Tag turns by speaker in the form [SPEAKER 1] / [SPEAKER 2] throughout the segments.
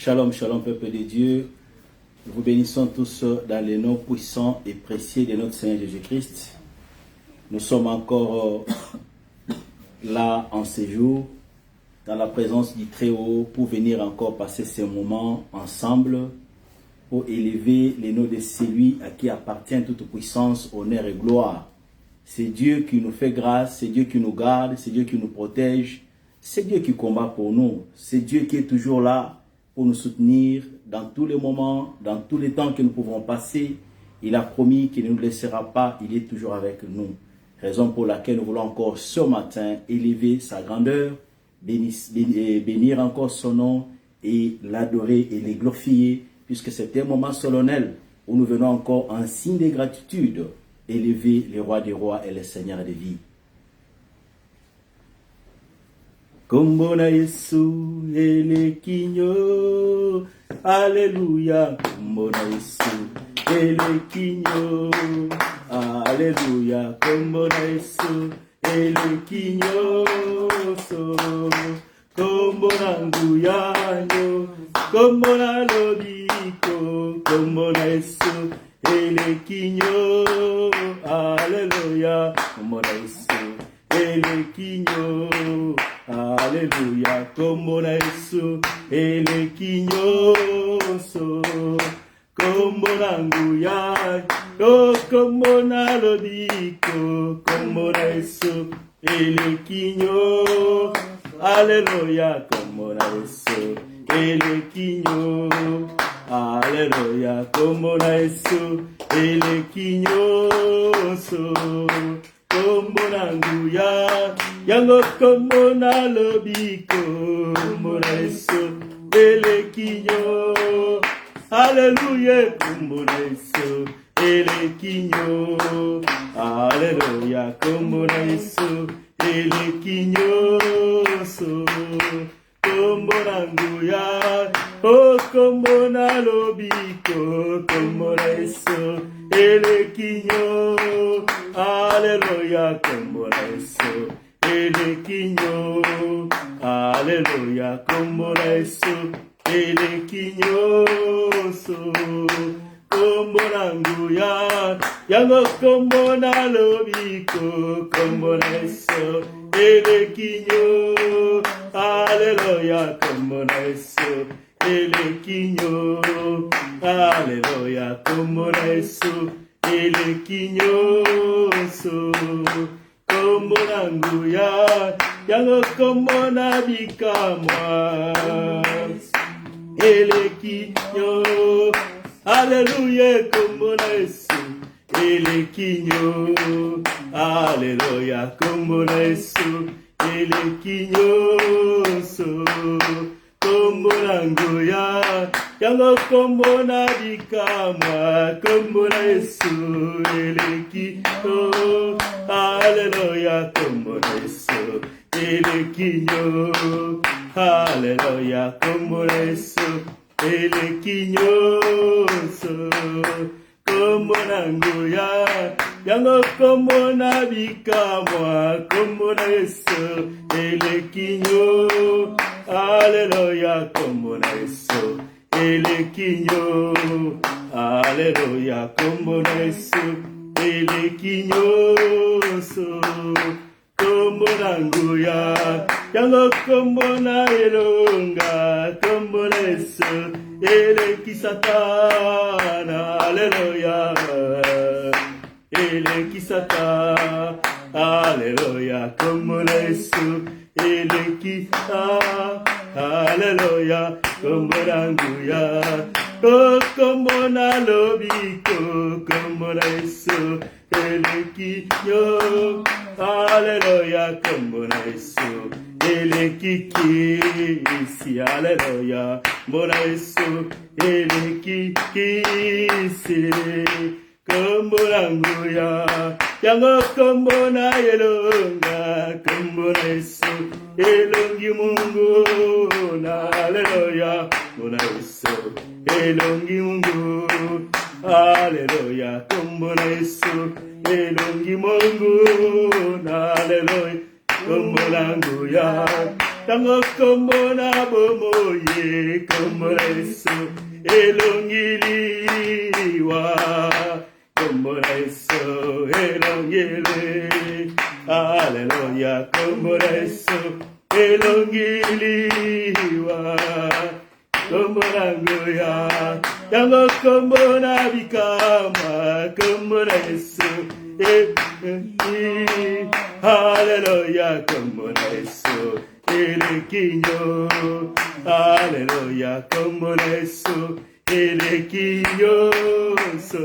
[SPEAKER 1] Shalom, shalom, peuple de Dieu. Nous vous bénissons tous dans le nom puissant et précieux de notre Seigneur Jésus-Christ. Nous sommes encore là en séjour, dans la présence du Très-Haut, pour venir encore passer ces moments ensemble, pour élever les noms de celui à qui appartient toute puissance, honneur et gloire. C'est Dieu qui nous fait grâce, c'est Dieu qui nous garde, c'est Dieu qui nous protège, c'est Dieu qui combat pour nous, c'est Dieu qui est toujours là pour nous soutenir dans tous les moments, dans tous les temps que nous pouvons passer. Il a promis qu'il ne nous laissera pas, il est toujours avec nous. Raison pour laquelle nous voulons encore ce matin élever sa grandeur, bénir encore son nom et l'adorer et le glorifier, puisque c'est un moment solennel où nous venons encore en signe de gratitude élever le roi des rois et le Seigneur des vies. Kombona Yesu elekinyo, Alléluia. Kombona Yesu elekinyo, Alléluia. Kombona Yesu elekinyo, so kombona nguyanyo, kombona lobiko, kombona Yesu elekinyo, Alléluia. Kombona Yesu elekinyo, Alléluia. Kombona Yesu elekinyo, so kombona nguya, kombona lobiko, kombona Yesu elekinyo, Alléluia. Kombona Yesu elekinyo, Alléluia. Kombona Yesu elekinyo, so kombona nguya, yango kombona lobiko, kombona Yesu elekinyo, Alléluia. Kombona Yesu elekinyo, Alléluia. Kombona Yesu elekinyo, so kombona nguya, oh kombona lobiko, kombona Yesu elekinyo, Alléluia. Kombona Yesu elekinyo, Alléluia. Kombona Yesu elekinyo, so kombona nguya, yango kombona lobiko, kombona Yesu elekinyo, Alléluia. Kombona Yesu elekinyo, Alléluia. Kombona Yesu elekinyo, so kombona nguya, yango kombona bikamwa elekinyo, Alléluia. Kombona Yesu elekinyo, Alléluia. Kombona Yesu elekinyo, so kombona nguya, yango kombona bikamwa, kombona Yesu elekinyo, Alléluia. Kombona Yesu elekinyo, Alléluia. Kombona Yesu elekinyo, so kombona nguya, yango kombona bikamwa, kombona Yesu elekinyo, Alléluia. Kombona Yesu elekinyo, Alléluia. Kombona Yesu elekinyo, so kombona nguya, yango kombona elonga, kombona Yesu elekisatana, Alléluia. Elekisata, Alléluia. Kombona Yesu elekisa, Alléluia. Kombona nguya, kombona lobiko, kombona Yesu elekinyo, Alléluia. Kombona Yesu elekikisi, Alléluia. Kombona Yesu elekikisi, kombona nguya, yango kombona elonga, kombona Yesu elongi Mungu, Alléluia. Kombona Yesu elongi Mungu, Alléluia. Kombona Yesu elongi Mungu, Alléluia. kombo nangu ya. Tango kombo na bomoye, kombo na Yesu, elongiliwa. Kombo na Yesu, elongili. Hallelujah, kombo na Yesu, elongiliwa. Kombo nangu ya. Tango kombo na bikama, kombo na Yesu, hallelujah, kombo na Yesu, elekinyo, hallelujah, kombo na Yesu, elekinyo, so,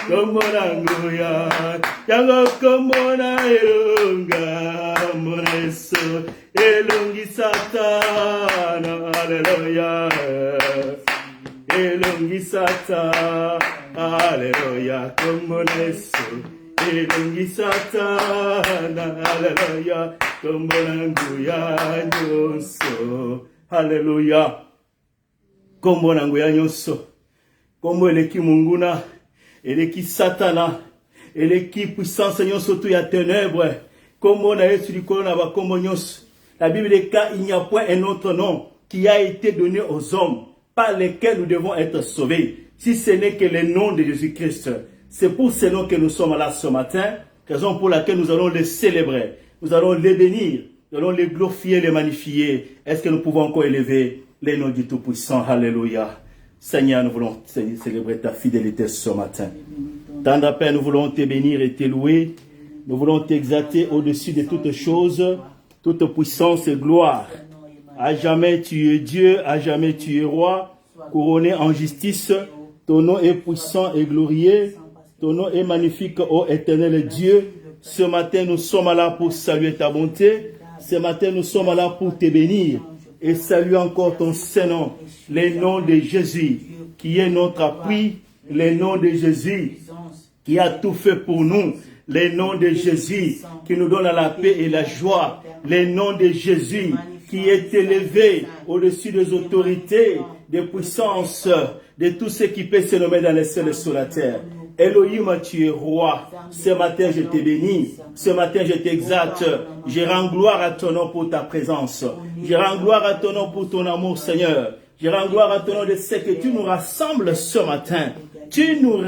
[SPEAKER 1] kombo nangu ya, yango kombo na elonga, kombo na Yesu, elongi satana, hallelujah, elongi satana, hallelujah, kombo na Yesu, elongi satana, hallelujah, kombo nangu ya nyonso, hallelujah, kombo nangu ya nyonso, kombo eleki munguna, eleki satana, eleki puissance nyonso tu ya ténèbres, kombo na Yesu likolo na bakombo nyonso. La Bible est car il n'y a point un autre nom qui a été donné aux hommes par lesquels nous devons être sauvés, si ce n'est que le nom de Jésus-Christ. C'est pour ce nom que nous sommes là ce matin, raison pour laquelle nous allons les célébrer, nous allons les bénir, nous allons les glorifier, les magnifier. Est-ce que nous pouvons encore élever les noms du Tout-Puissant? Alléluia. Seigneur, nous voulons célébrer ta fidélité ce matin. Tendre Père, nous voulons te bénir et te louer. Nous voulons t'exalter au-dessus de toutes choses, toute puissance et gloire. À jamais tu es Dieu, à jamais tu es roi, couronné en justice. Ton nom est puissant et glorieux. Ton nom est magnifique, ô éternel Dieu. Ce matin, nous sommes là pour saluer ta bonté. Ce matin, nous sommes là pour te bénir. Et saluer encore ton Saint-Nom, le nom de Jésus, qui est notre appui, le nom de Jésus, qui a tout fait pour nous. Le nom de Jésus qui nous donne la paix et la joie. Le nom de Jésus qui est élevé au-dessus des autorités, des puissances, de tout ce qui peut se nommer dans les cieux et sur la terre. Elohim, tu es roi. Ce matin, je te bénis. Ce matin, je t'exalte. Je rends gloire à ton nom pour ta présence. Je rends gloire à ton nom pour ton amour, Seigneur. Je rends gloire à ton nom de ce que tu nous rassembles ce matin. Tu nous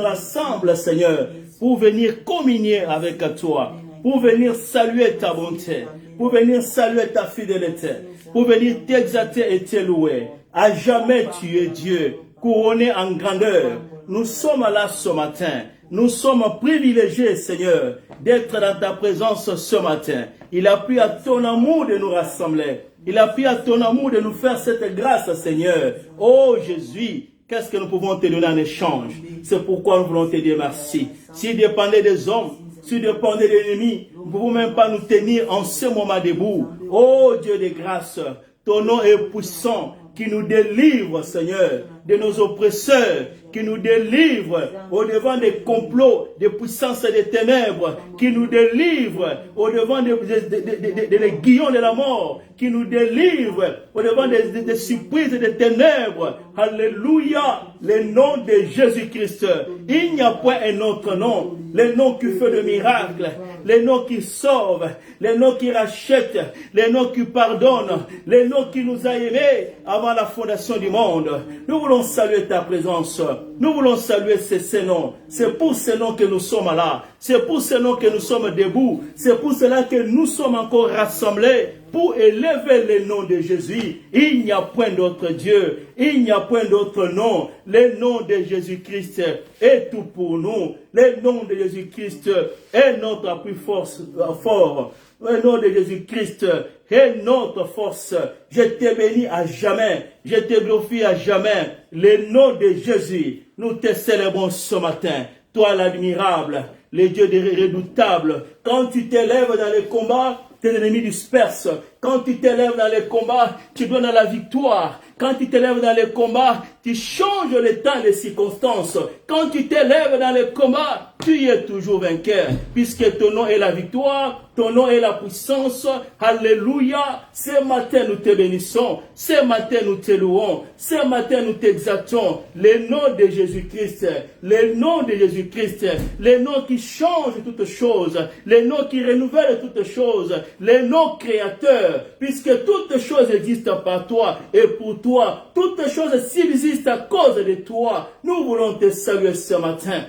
[SPEAKER 1] rassembles, Seigneur, pour venir communier avec toi, pour venir saluer ta bonté, pour venir saluer ta fidélité, pour venir t'exalter et te louer. À jamais tu es Dieu, couronné en grandeur. Nous sommes là ce matin. Nous sommes privilégiés, Seigneur, d'être dans ta présence ce matin. Il a plu à ton amour de nous rassembler. Il a plu à ton amour de nous faire cette grâce, Seigneur. Oh Jésus, qu'est-ce que nous pouvons te donner en échange? C'est pourquoi nous voulons te dire merci. S'il dépendait des hommes, s'il dépendait des ennemis, nous ne pouvons même pas nous tenir en ce moment debout. Oh Dieu de grâce, ton nom est puissant, qui nous délivre, Seigneur, de nos oppresseurs, qui nous délivre au devant des complots, des puissances et des ténèbres, qui nous délivre au devant des guillons de la mort, qui nous délivre au devant des surprises et des ténèbres. Alléluia, le nom de Jésus-Christ. Il n'y a point un autre nom, le nom qui fait de miracles, le nom qui sauve, le nom qui rachète, le nom qui pardonne, le nom qui nous a aimés avant la fondation du monde. Nous voulons saluer ta présence. Nous voulons saluer ces noms. C'est pour ces noms que nous sommes là. C'est pour ces noms que nous sommes debout. C'est pour cela que nous sommes encore rassemblés pour élever le nom de Jésus. Il n'y a point d'autre Dieu. Il n'y a point d'autre nom. Le nom de Jésus-Christ est tout pour nous. Le nom de Jésus-Christ est notre plus fort. Le nom de Jésus-Christ est notre force. Je te bénis à jamais. Je te glorifie à jamais. Le nom de Jésus, nous te célébrons ce matin. Toi l'admirable, le Dieu redoutable. Quand tu t'élèves dans les combats, tes ennemis dispersent. Quand tu t'élèves dans les combats, tu donnes la victoire. Quand tu t'élèves dans les combats, tu changes le temps et les circonstances. Quand tu t'élèves dans les combats, Tu es toujours vainqueur, puisque ton nom est la victoire, ton nom est la puissance. Alléluia. Ce matin, nous te bénissons. Ce matin, nous te louons. Ce matin, nous t'exaltons. Le nom de Jésus-Christ, le nom de Jésus-Christ, le nom qui change toutes choses, le nom qui renouvelle toutes choses, le nom créateur, puisque toutes choses existent par toi et pour toi. Toutes choses subsistent à cause de toi. Nous voulons te saluer ce matin.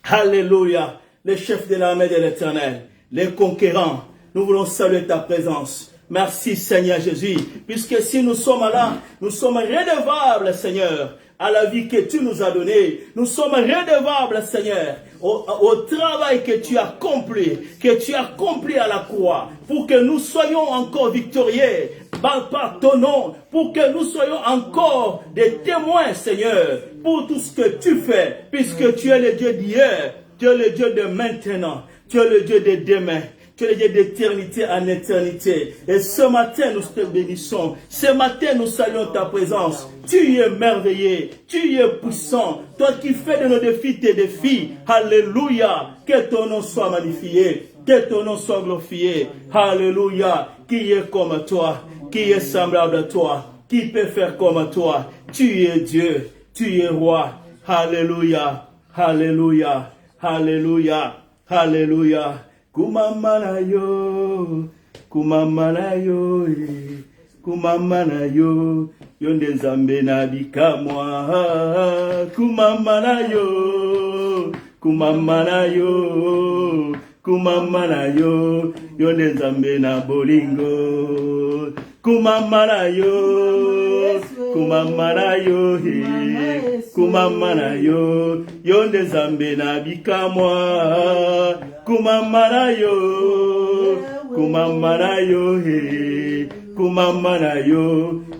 [SPEAKER 1] Alléluia, le chef de l'armée de l'Éternel, les conquérants, nous voulons saluer ta présence. Merci Seigneur Jésus, puisque si nous sommes là, nous sommes redevables Seigneur, à la vie que tu nous as donnée. Nous sommes redevables Seigneur, au travail que tu as accompli à la croix, pour que nous soyons encore victorieux par ton nom, pour que nous soyons encore des témoins Seigneur, pour tout ce que tu fais, puisque tu es le Dieu d'hier, tu es le Dieu de maintenant, tu es le Dieu de demain, tu es le Dieu d'éternité en éternité. Et ce matin, nous te bénissons. Ce matin, nous saluons ta présence. Tu es merveilleux, tu es puissant. Toi qui fais de nos défis tes défis. Alléluia. Que ton nom soit magnifié, que ton nom soit glorifié. Alléluia. Qui est comme toi? Qui est semblable à toi? Qui peut faire comme toi? Tu es Dieu, tu es roi. Alléluia. Alléluia. Alléluia. Alléluia. Kumamana yo, kumamana yo, yonde nzambe na bikamwa. Kumamana yo, yonde nzambe na bolingo. Kumamana yo, yonde nzambe na bikamwa. Kumamana yo,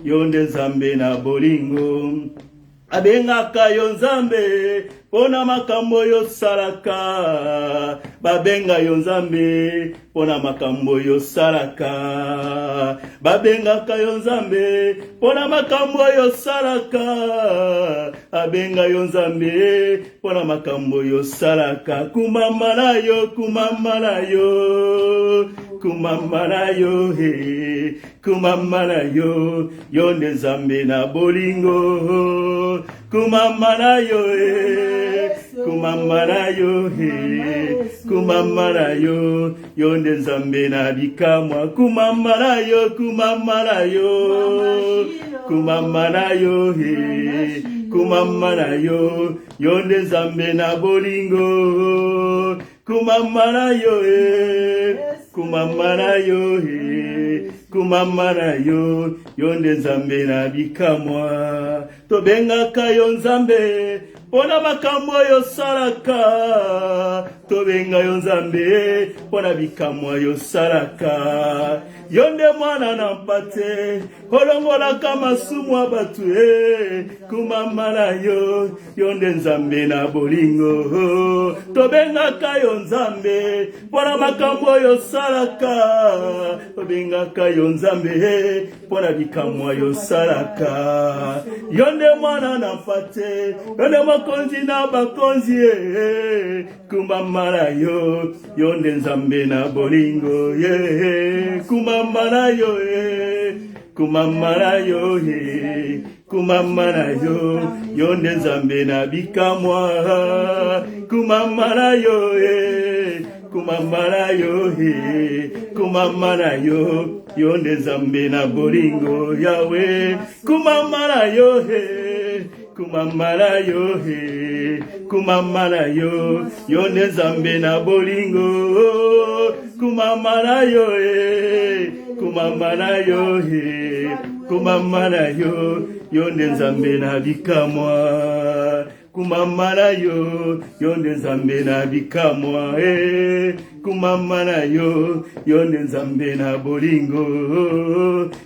[SPEAKER 1] yonde nzambe na bolingo. Abengaka yo nzambe, pona makambo yo salaka. Babenga yo nzambe, pona makambo yo salaka. Babengaka yo nzambe, pona makambo yo salaka. Abenga yo nzambe, pona makambo yo salaka. Kumamana yo, yonde nzambe na bolingo. Kumamana yo, yonde nzambe na bikamwa. Kumamana yo, yonde nzambe na bolingo. Kumamana yo, yonde nzambe na bikamwa. Tobengaka yo nzambe, pona makambo yo salaka. Tobenga yo nzambe, pona bikamwa yo salaka. Yonde mwana na mpate, kolongola kama sumu abatu. Kumamana yo, yonde nzambe na bolingo. Tobengaka yo nzambe, pona makambo yo salaka. Tobengaka yo nzambe, pona bikamwa yo salaka. Yonde mwana na mpate, yonde makonzi na bakonzi. Kumamana yo, yonde nzambe na bolingo. Kumamana yo, yonde nzambe na bikamwa. Kumamana yo, yonde nzambe na bolingo. Yawe, kumamana yo, yonde nzambe na bolingo. Kumamana yo, yonde nzambe na bikamwa. Kumamana yo, yonde nzambe na bikamwa. Kumamana yo, yonde nzambe na bolingo.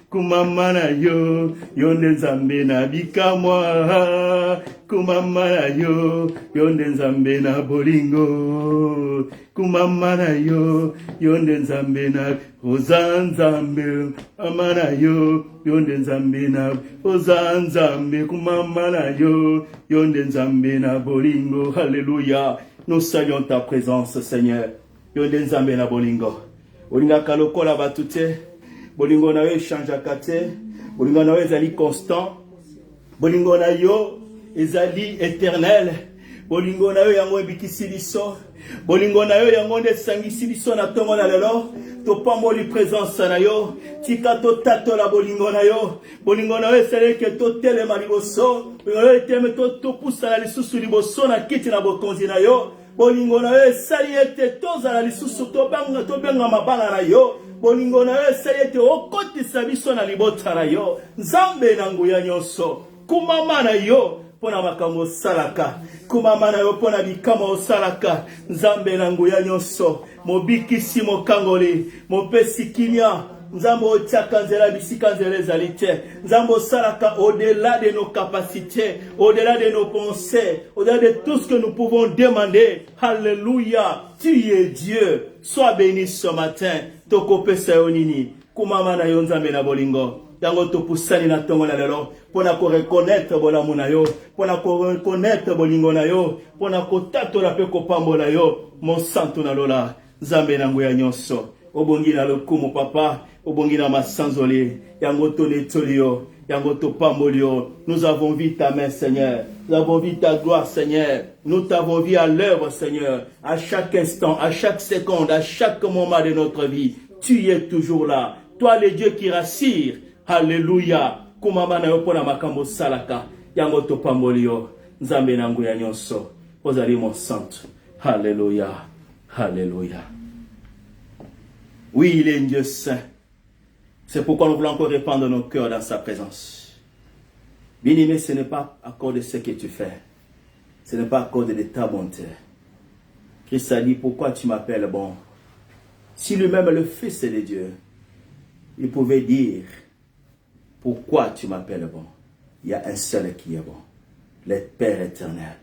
[SPEAKER 1] Kumamana yo, yonde nzambe na bikamwa. kumamana yo, yonde nzambe na bolingo. Kumamana yo, yonde nzambe na ozanzambe. Amana yo, yonde nzambe na ozanzambe. Kumamana yo, yonde nzambe na bolingo. Alléluia. Nous saluons ta présence, Seigneur. Yonde nzambe na bolingo. Olinga kalokola batute. Bolingo na yo change akate. Bolingo na yo ezali constant. Bolingo na yo ezali éternel. Bolingo na yo yango ebikisi biso. Bolingo na yo yango nde sangisi biso na tongo na lelo. Topamboli présence na yo. Tika to tato la bolingo na yo. Bolingo na yo esale ke to telema liboso. Bolingo na yo eteme to pusa na lisusu liboso na kiti na bokonzi na yo. Bolingo na yo esali ete toza na lisusu to benga mabala na yo. Bolingo na yo esali ete okotisa biso na libota na yo. Nzambe na nguya nyonso. Kumama na yo pona makambo salaka. Kumama na yo pona bikama salaka. Nzambe na nguya nyonso. Mobikisi mokangoli. Mopesi kimia. Nzambo otiaka nzela bisika nzela ezali te. Nzambo salaka au-delà de nos capacités, au-delà de nos pensées, au-delà de tout ce que nous pouvons demander. Alléluia. Tu es Dieu. Sois béni ce matin. Tokopesa yo nini. Kumama na yo nzambe na bolingo. Yango topusani na tongo na lelo. Pona ko reconnaître bolamu na yo. Pona ko reconnaître bolingo na yo. Pona ko tatola pe ko pambola yo. Mon santo na lola. Nzambe na nguya nyonso. Obongi na lokumu papa. Obongi na masanzoli. Yango tonetolio. Yango topambolio. Nous avons vu ta main, Seigneur. Nous avons vu ta gloire, Seigneur. Nous t'avons vu à l'œuvre, Seigneur. À chaque instant, à chaque seconde, à chaque moment de notre vie. Tu es toujours là. Toi, le Dieu qui rassure. Alléluia. Kumama na yo pona makambo salaka. Yango topambolio. Nzambe na nguya nyonso. Ozali mon santo. Alléluia. Alléluia. Oui, il est un Dieu saint. C'est pourquoi nous voulons encore répandre nos cœurs dans sa présence. Bien-aimé, ce n'est pas à cause de ce que tu fais. Ce n'est pas à cause de ta bonté. Christ a dit, pourquoi tu m'appelles bon? Si lui-même le Fils de Dieu, il pouvait dire, pourquoi tu m'appelles bon? Il y a un seul qui est bon, le Père éternel.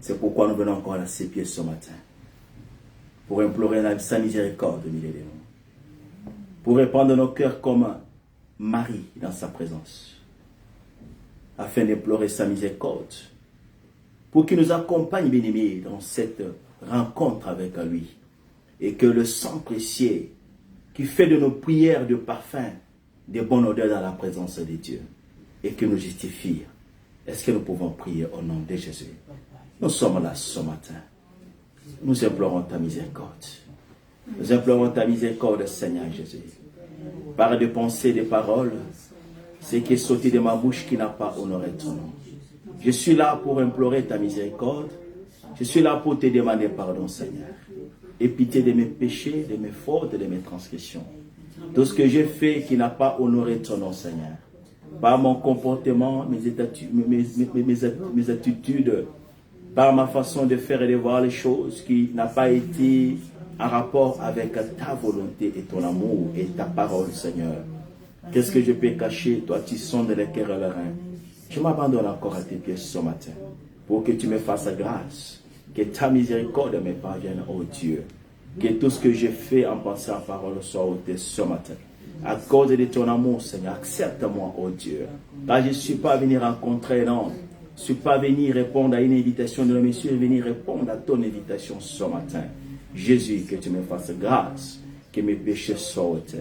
[SPEAKER 1] C'est pourquoi nous venons encore à ses pieds ce matin. Pour implorer sa miséricorde au milieu de nous. Pour répandre nos cœurs comme Marie dans sa présence. Afin d'implorer sa miséricorde. Pour qu'il nous accompagne, bien-aimés, dans cette rencontre avec lui. Et que le sang précieux qui fait de nos prières de parfum, de bonne odeur dans la présence de Dieu. Et qui nous justifie. Est-ce que nous pouvons prier au nom de Jésus? Nous sommes là ce matin. Nous implorons ta miséricorde. Nous implorons ta miséricorde, Seigneur Jésus. Par des pensées, des paroles, ce qui est sorti de ma bouche qui n'a pas honoré ton nom. Je suis là pour implorer ta miséricorde. Je suis là pour te demander pardon, Seigneur. Et pitié de mes péchés, de mes fautes, de mes transgressions. Tout ce que j'ai fait qui n'a pas honoré ton nom, Seigneur. Par mon comportement, mes attitudes, par ma façon de faire et de voir les choses qui n'a pas été en rapport avec ta volonté et ton amour et ta parole, Seigneur. Qu'est-ce que je peux cacher? Toi, tu sondes les cœurs et les reins. Je m'abandonne encore à tes pieds ce matin pour que tu me fasses grâce, que ta miséricorde me parvienne, oh Dieu. Que tout ce que j'ai fait en pensée en parole soit ôté ce matin. À cause de ton amour, Seigneur, accepte-moi, oh Dieu. Car je ne suis pas venu rencontrer l'homme. Je ne suis pas venu répondre à une invitation de l'homme, je suis venu répondre à ton invitation ce matin. Jésus, que tu me fasses grâce, que mes péchés soient ôtés.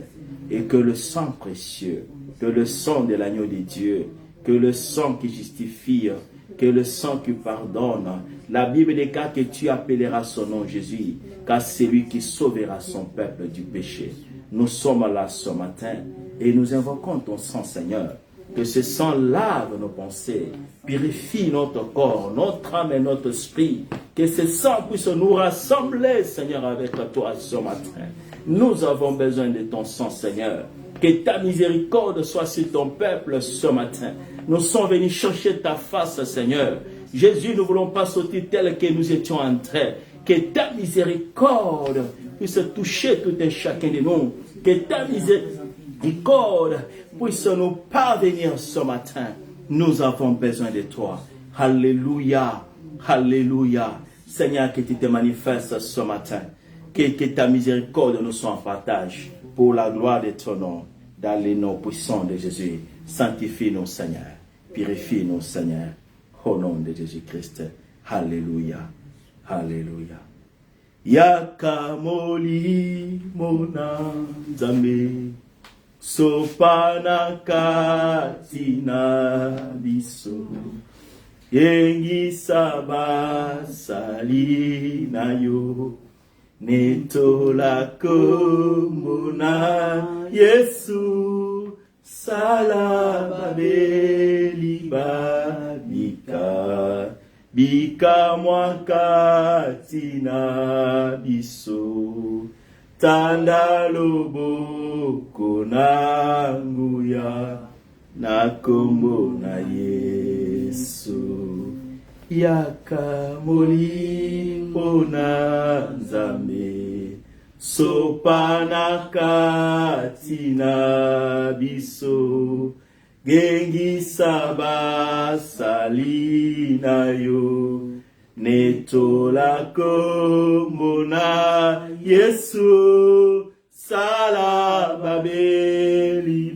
[SPEAKER 1] Et que le sang précieux, que le sang de l'agneau de Dieu, que le sang qui justifie, que le sang qui pardonne. La Bible déclare que tu appelleras son nom Jésus, car c'est lui qui sauvera son peuple du péché. Nous sommes là ce matin et nous invoquons ton sang, Seigneur. Que ce sang lave nos pensées, purifie notre corps, notre âme et notre esprit. Que ce sang puisse nous rassembler, Seigneur, avec toi ce matin. Nous avons besoin de ton sang, Seigneur. Que ta miséricorde soit sur ton peuple ce matin. Nous sommes venus chercher ta face, Seigneur. Jésus, nous ne voulons pas sortir tel que nous étions entrés. Que ta miséricorde puisse toucher tout un chacun de nous. Que ta miséricorde puisse nous parvenir ce matin. Nous avons besoin de toi. Alléluia. Alléluia. Seigneur, que tu te manifestes ce matin. Que ta miséricorde nous soit en partage pour la gloire de ton nom. Dans les noms puissants de Jésus. Sanctifie-nous, Seigneur. Purifie-nous, Seigneur. Au nom de Jésus-Christ. Alléluia. Alléluia. Yakamoli mona nzambe sopana katina biso yengisa basali na yo netola kombo na Yesu sala babeli babika bika mwakati na biso tanda loboko na nguya na kombo na Yesu yaka molimo na Nzambe sopana kati na biso gengisa basali na yo netola kombo na Yesu sala babeli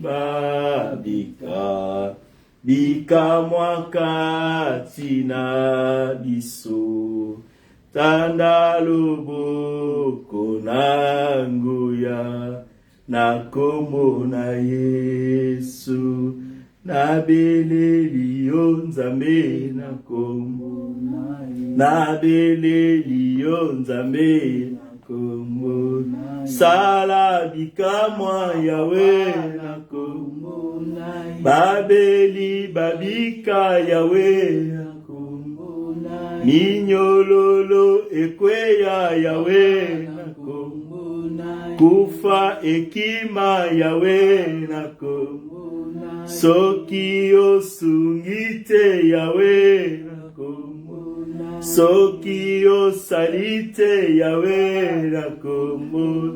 [SPEAKER 1] babika bika mwakati na biso tanda loboko na nguya na kombo na Yesu na beleli yo Nzambe na kombo na beleli yo Nzambe na kombo sala bikamwa Yawe na kombo babeli babika Yawe na kombo minyololo ekweya Yawe na kombo kufa ekima Yawe na kombo soki osungite Yawe na kombo soki osalite Yawe na kombo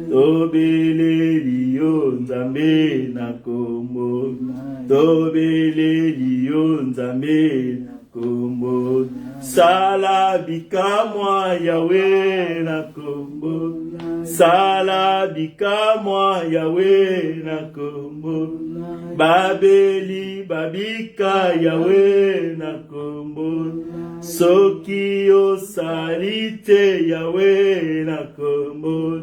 [SPEAKER 1] tobeleli yo Nzambe na kombo tobeleli yo Nzambe na kombo sala bikamwa Yawe na kombo sala bikamwa Yawe na kombo babeli babika Yawe na kombo soki osalite Yawe na kombo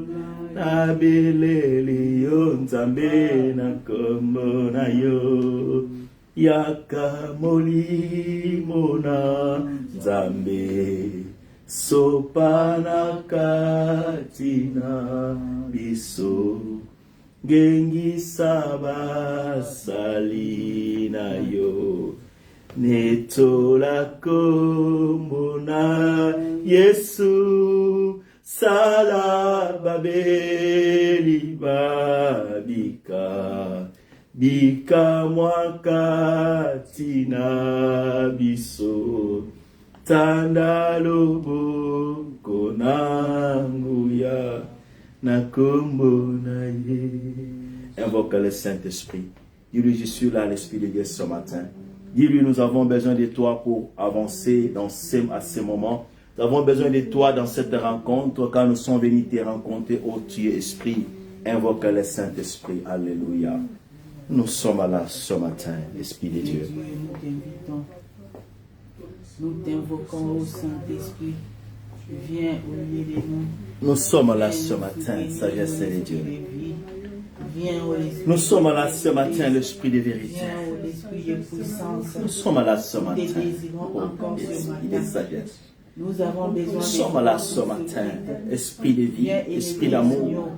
[SPEAKER 1] na beleli yo Nzambe na kombo na yo yaka molimo na Nzambe sopana kati na biso gengisa basali na yo netola kombo na Yesu sala babeli babika bika mwakati na biso tanda loboko na nguya na kombo na ye. Invoque le Saint-Esprit. Dis-lui, je suis là, l'Esprit de Dieu ce matin. Dis-lui, nous avons besoin de toi pour avancer à ces moments. Nous avons besoin de toi dans cette rencontre, car nous sommes venus te rencontrer, ô Dieu Esprit. Invoque le Saint-Esprit. Alléluia. Nous sommes là ce matin, l'Esprit de Dieu.
[SPEAKER 2] Nous t'invoquons au Saint-Esprit. Viens au milieu de nous.
[SPEAKER 1] Nous sommes là ce matin, sagesse de Dieu.
[SPEAKER 2] Viens au Esprit.
[SPEAKER 1] Nous sommes là ce matin, l'Esprit de vérité.
[SPEAKER 2] Viens au Esprit de puissance.
[SPEAKER 1] Nous sommes là ce matin,
[SPEAKER 2] encore ce
[SPEAKER 1] Esprit de
[SPEAKER 2] matin.
[SPEAKER 1] sagesse.
[SPEAKER 2] Nous avons besoin
[SPEAKER 1] Nous
[SPEAKER 2] de
[SPEAKER 1] sommes
[SPEAKER 2] toi
[SPEAKER 1] là
[SPEAKER 2] pour
[SPEAKER 1] ce
[SPEAKER 2] ce
[SPEAKER 1] matin,
[SPEAKER 2] matin.
[SPEAKER 1] Esprit de vie,
[SPEAKER 2] Viens
[SPEAKER 1] Esprit
[SPEAKER 2] élever
[SPEAKER 1] d'amour.
[SPEAKER 2] Seigneur.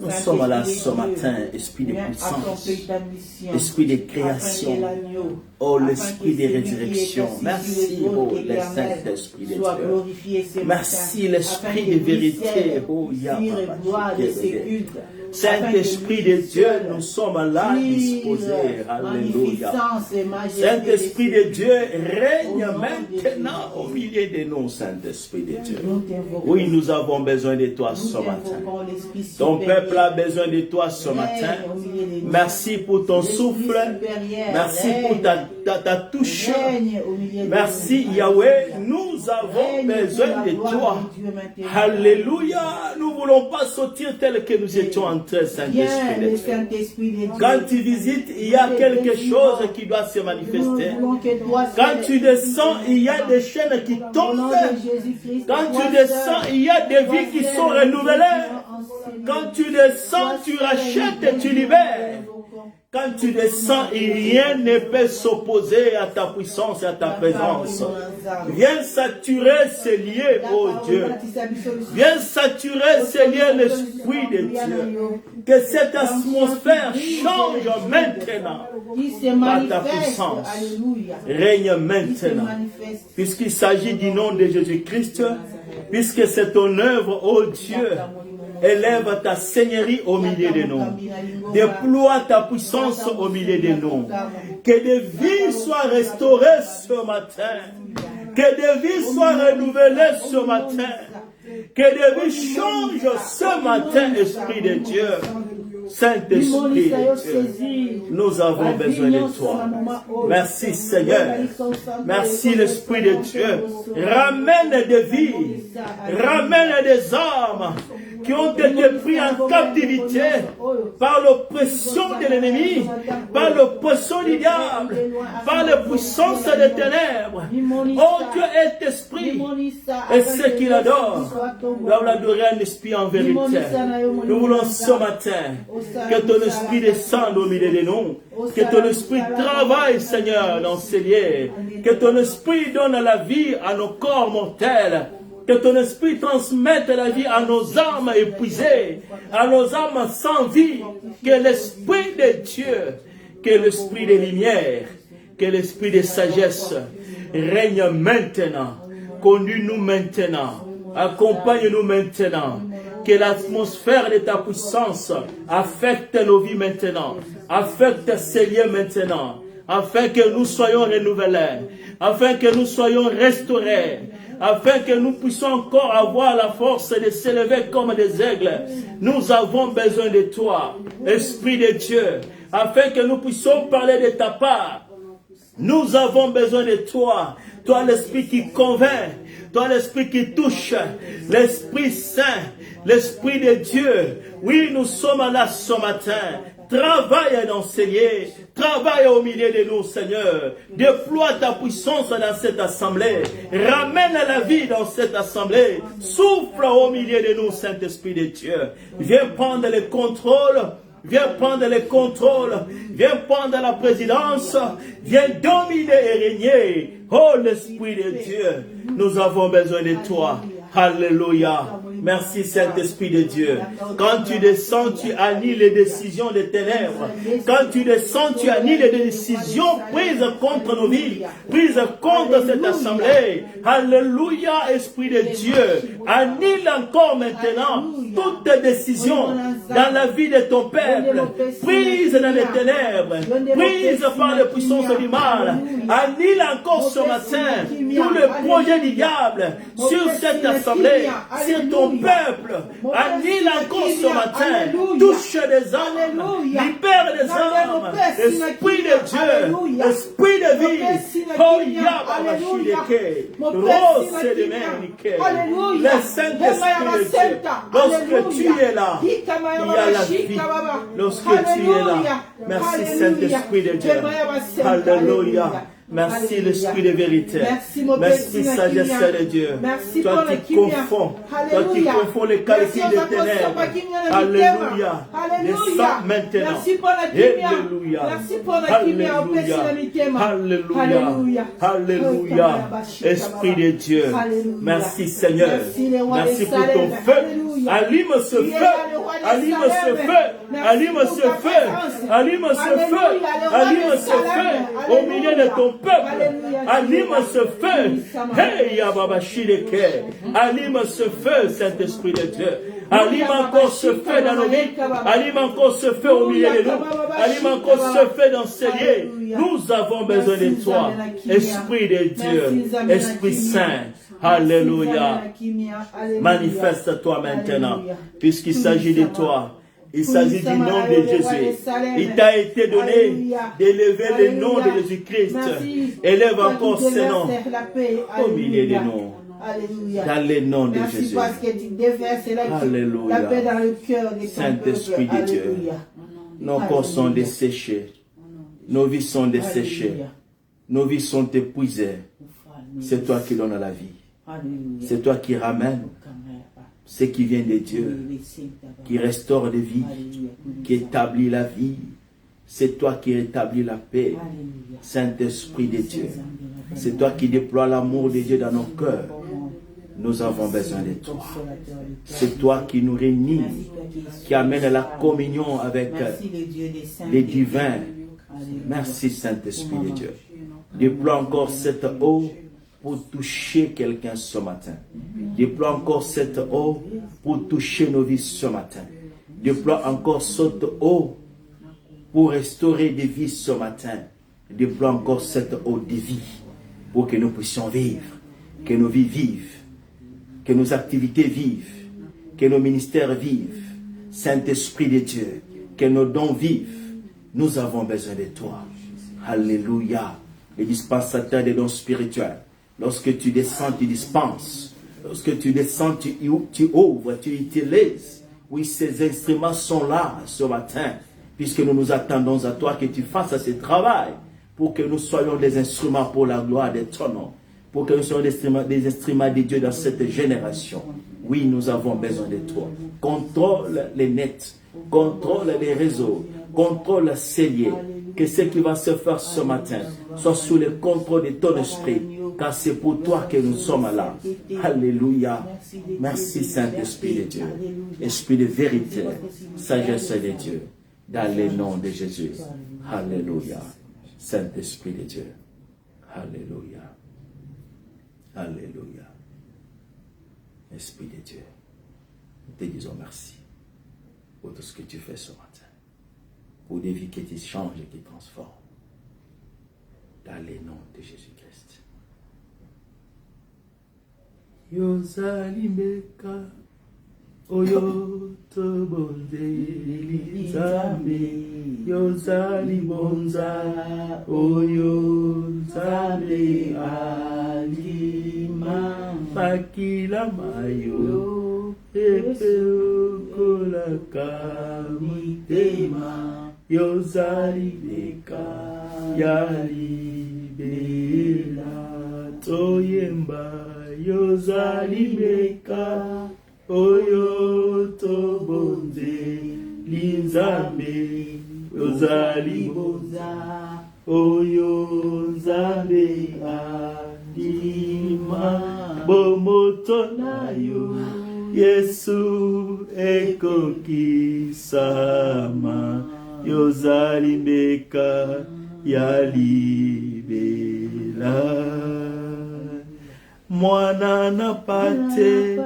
[SPEAKER 1] Nous sommes là ce matin, Esprit de
[SPEAKER 2] Viens
[SPEAKER 1] puissance,
[SPEAKER 2] accomplir ta mission.
[SPEAKER 1] Esprit de
[SPEAKER 2] Afin
[SPEAKER 1] création.
[SPEAKER 2] que l'agneau,
[SPEAKER 1] Oh,
[SPEAKER 2] afin
[SPEAKER 1] l'Esprit
[SPEAKER 2] que
[SPEAKER 1] de
[SPEAKER 2] celui
[SPEAKER 1] résurrection.
[SPEAKER 2] qui est assis
[SPEAKER 1] Merci,
[SPEAKER 2] sur le
[SPEAKER 1] oh,
[SPEAKER 2] trône
[SPEAKER 1] le
[SPEAKER 2] éternel
[SPEAKER 1] Saint-Esprit de
[SPEAKER 2] soit
[SPEAKER 1] Dieu.
[SPEAKER 2] glorifié ce
[SPEAKER 1] Merci,
[SPEAKER 2] matin,
[SPEAKER 1] l'Esprit
[SPEAKER 2] afin
[SPEAKER 1] de
[SPEAKER 2] que
[SPEAKER 1] vérité.
[SPEAKER 2] puisse
[SPEAKER 1] Oh,
[SPEAKER 2] tire gloire de ces cultes.
[SPEAKER 1] Saint-Esprit de Dieu, nous sommes là disposés. Alléluia. Saint-Esprit de Dieu, règne maintenant au milieu de nous, Saint-Esprit de Dieu. Oui, nous avons besoin de toi ce matin. Ton peuple a besoin de toi ce matin. Merci pour ton souffle. Merci pour ta touche. Merci Yahweh. Nous avons besoin de toi. Alléluia. Nous ne voulons pas sortir tel que nous étions entrés, Saint-Esprit. Quand tu visites, il y a quelque chose qui doit se manifester. Quand tu descends, il y a des chaînes qui tombent. Quand tu descends, il y a des vies qui sont renouvelées. Quand tu descends, tu rachètes et tu libères. Quand tu descends, rien ne peut s'opposer à ta puissance et à ta présence. Viens saturer ces lieux, oh Dieu. Viens saturer ces lieux, l'Esprit de Dieu. Que cette atmosphère change maintenant par ta puissance. Règne maintenant. Puisqu'il s'agit du nom de Jésus-Christ, puisque c'est ton œuvre, oh Dieu. Élève ta seigneurie au milieu de nous. Déploie ta puissance au milieu de nous. Que des vies soient restaurées ce matin. Que des vies soient renouvelées ce matin. Que des vies changent ce matin, Esprit de Dieu. Saint-Esprit de Dieu, nous avons besoin de toi. Merci Seigneur. Merci l'Esprit de Dieu. Ramène des vies. Ramène des âmes qui ont été pris en captivité par l'oppression de l'ennemi, par l'oppression du diable, par la puissance des ténèbres. Oh Dieu est esprit, et ceux qui l'adorent doivent l'adorer en esprit en vérité. Nous voulons ce matin que ton esprit descende au milieu de nous, que ton esprit travaille, Seigneur, dans ces lieux, que ton esprit donne la vie à nos corps mortels. Que ton esprit transmette la vie à nos âmes épuisées, à nos âmes sans vie. Que l'esprit de Dieu, que l'esprit de lumière, que l'esprit de sagesse règne maintenant. Conduis-nous maintenant. Accompagne-nous maintenant. Que l'atmosphère de ta puissance affecte nos vies maintenant. Affecte ces lieux maintenant. Afin que nous soyons renouvelés. Afin que nous soyons restaurés. Afin que nous puissions encore avoir la force de s'élever comme des aigles. Nous avons besoin de toi, Esprit de Dieu, afin que nous puissions parler de ta part. Nous avons besoin de toi, toi l'Esprit qui convainc, toi l'Esprit qui touche, l'Esprit Saint, l'Esprit de Dieu. Oui, nous sommes là ce matin. Travaille dans ces lieux, travaille au milieu de nous, Seigneur. Déploie ta puissance dans cette assemblée. Ramène la vie dans cette assemblée. Souffle au milieu de nous, Saint-Esprit de Dieu. Viens prendre le contrôle. Viens prendre le contrôle. Viens prendre la présidence. Viens dominer et régner. Oh, l'Esprit de Dieu, nous avons besoin de toi. Alléluia. Merci Saint-Esprit de Dieu. Quand tu descends, tu annihiles les décisions des ténèbres. Quand tu descends, tu annihiles les décisions prises contre nos vies, prises contre cette assemblée. Alléluia, Esprit de Dieu. Annihile encore maintenant toutes décisions dans la vie de ton peuple, prises dans les ténèbres, prises par les puissances du mal. Annihile encore ce matin tous les projets du diable sur cette assemblée, sur ton peuple. Annihile encore ce matin, touche des âmes, libère des âmes, Esprit de Dieu, Esprit de vie. Oh Yabashideke, Rose de Ménique, le Saint-Esprit de Dieu. Lorsque tu es là, il y a la vie. Lorsque tu es là, merci Saint-Esprit de Dieu. Alléluia. Merci l'Esprit de vérité. Merci sagesse de Dieu. Toi qui confonds. Toi qui confonds les calculs des ténèbres. Alléluia. Descends maintenant. Alléluia. Alléluia. Alléluia. Esprit de Dieu. Merci Seigneur. Merci pour ton feu. Allume ce feu. Allume ce feu. Allume ce feu. Allume ce feu. Allume ce feu au milieu de ton peuple. Allume ce feu. Hey, Yababa Shireke. Allume ce feu, Saint-Esprit de Dieu. Allume encore ce feu dans nos vies. Allume encore ce feu au milieu de nous. Allume encore ce feu dans ces lieux. Nous avons besoin de toi. Esprit de Dieu. Esprit Saint. Alléluia. Manifeste-toi maintenant. Puisqu'il s'agit de toi. Il s'agit du nom de Jésus. Il t'a été donné d'élever le nom de Jésus-Christ. Élève encore ce nom au milieu de nous.
[SPEAKER 2] Alléluia.
[SPEAKER 1] Dans le nom de
[SPEAKER 2] Merci
[SPEAKER 1] Jésus.
[SPEAKER 2] parce que tu déverses la paix dans le cœur de ton
[SPEAKER 1] Saint-Esprit
[SPEAKER 2] peuple.
[SPEAKER 1] de Dieu.
[SPEAKER 2] Alléluia.
[SPEAKER 1] Nos corps sont desséchés. Nos vies sont desséchées. Nos vies sont épuisées. C'est toi qui donnes la vie. C'est toi qui ramènes ce qui vient de Dieu, qui restaure des vies, qui établit la vie. C'est toi qui rétablis la paix. Saint-Esprit de Dieu. C'est toi qui déploies l'amour de Dieu dans nos cœurs. Nous avons besoin de toi. C'est toi qui nous réunis, qui amène la communion avec les divins. Merci Saint-Esprit de Dieu. Déploie encore cette eau pour toucher quelqu'un ce matin. Déploie encore cette eau pour toucher nos vies ce matin. Déploie encore cette eau pour restaurer des vies ce matin. Déploie encore cette eau de vie pour que nous puissions vivre, que nos vies vivent, que nos activités vivent, que nos ministères vivent. Saint-Esprit de Dieu, que nos dons vivent. Nous avons besoin de toi. Alléluia. Le dispensateur des dons spirituels. Lorsque tu descends, tu dispenses. Lorsque tu descends, tu ouvres, tu utilises. Oui, ces instruments sont là ce matin, puisque nous nous attendons à toi que tu fasses ce travail pour que nous soyons des instruments pour la gloire de ton nom, pour que nous soyons des instruments de Dieu dans cette génération. Oui, nous avons besoin de toi. Contrôle les nets, contrôle les réseaux, contrôle ces lieux. Que ce qui va se faire ce matin soit sous le contrôle de ton esprit, car c'est pour toi que nous sommes là. Alléluia. Merci Saint-Esprit de Dieu. Esprit de vérité, sagesse de Dieu. Dans le nom de Jésus. Alléluia. Saint-Esprit de Dieu. Alléluia. Alléluia. Esprit de Dieu. Nous te disons merci pour tout ce que tu fais ce matin. Pour des vies qui te changent et qui transforment. Dans le nom de Jésus-Christ. Yozali meka oyo tobonzeli Nzambe. Yozali bonza oyo Nzambe alima. Makila mayo epe okolaka mitema. Yozali beka yali bela toyemba. Yozali beka oyo tobonze linzambe. Yozali bonza oyo Nzambe alima. Bomoto nayo Yesu ekokisama. Yozali mbeka yalibela. Mwana na pate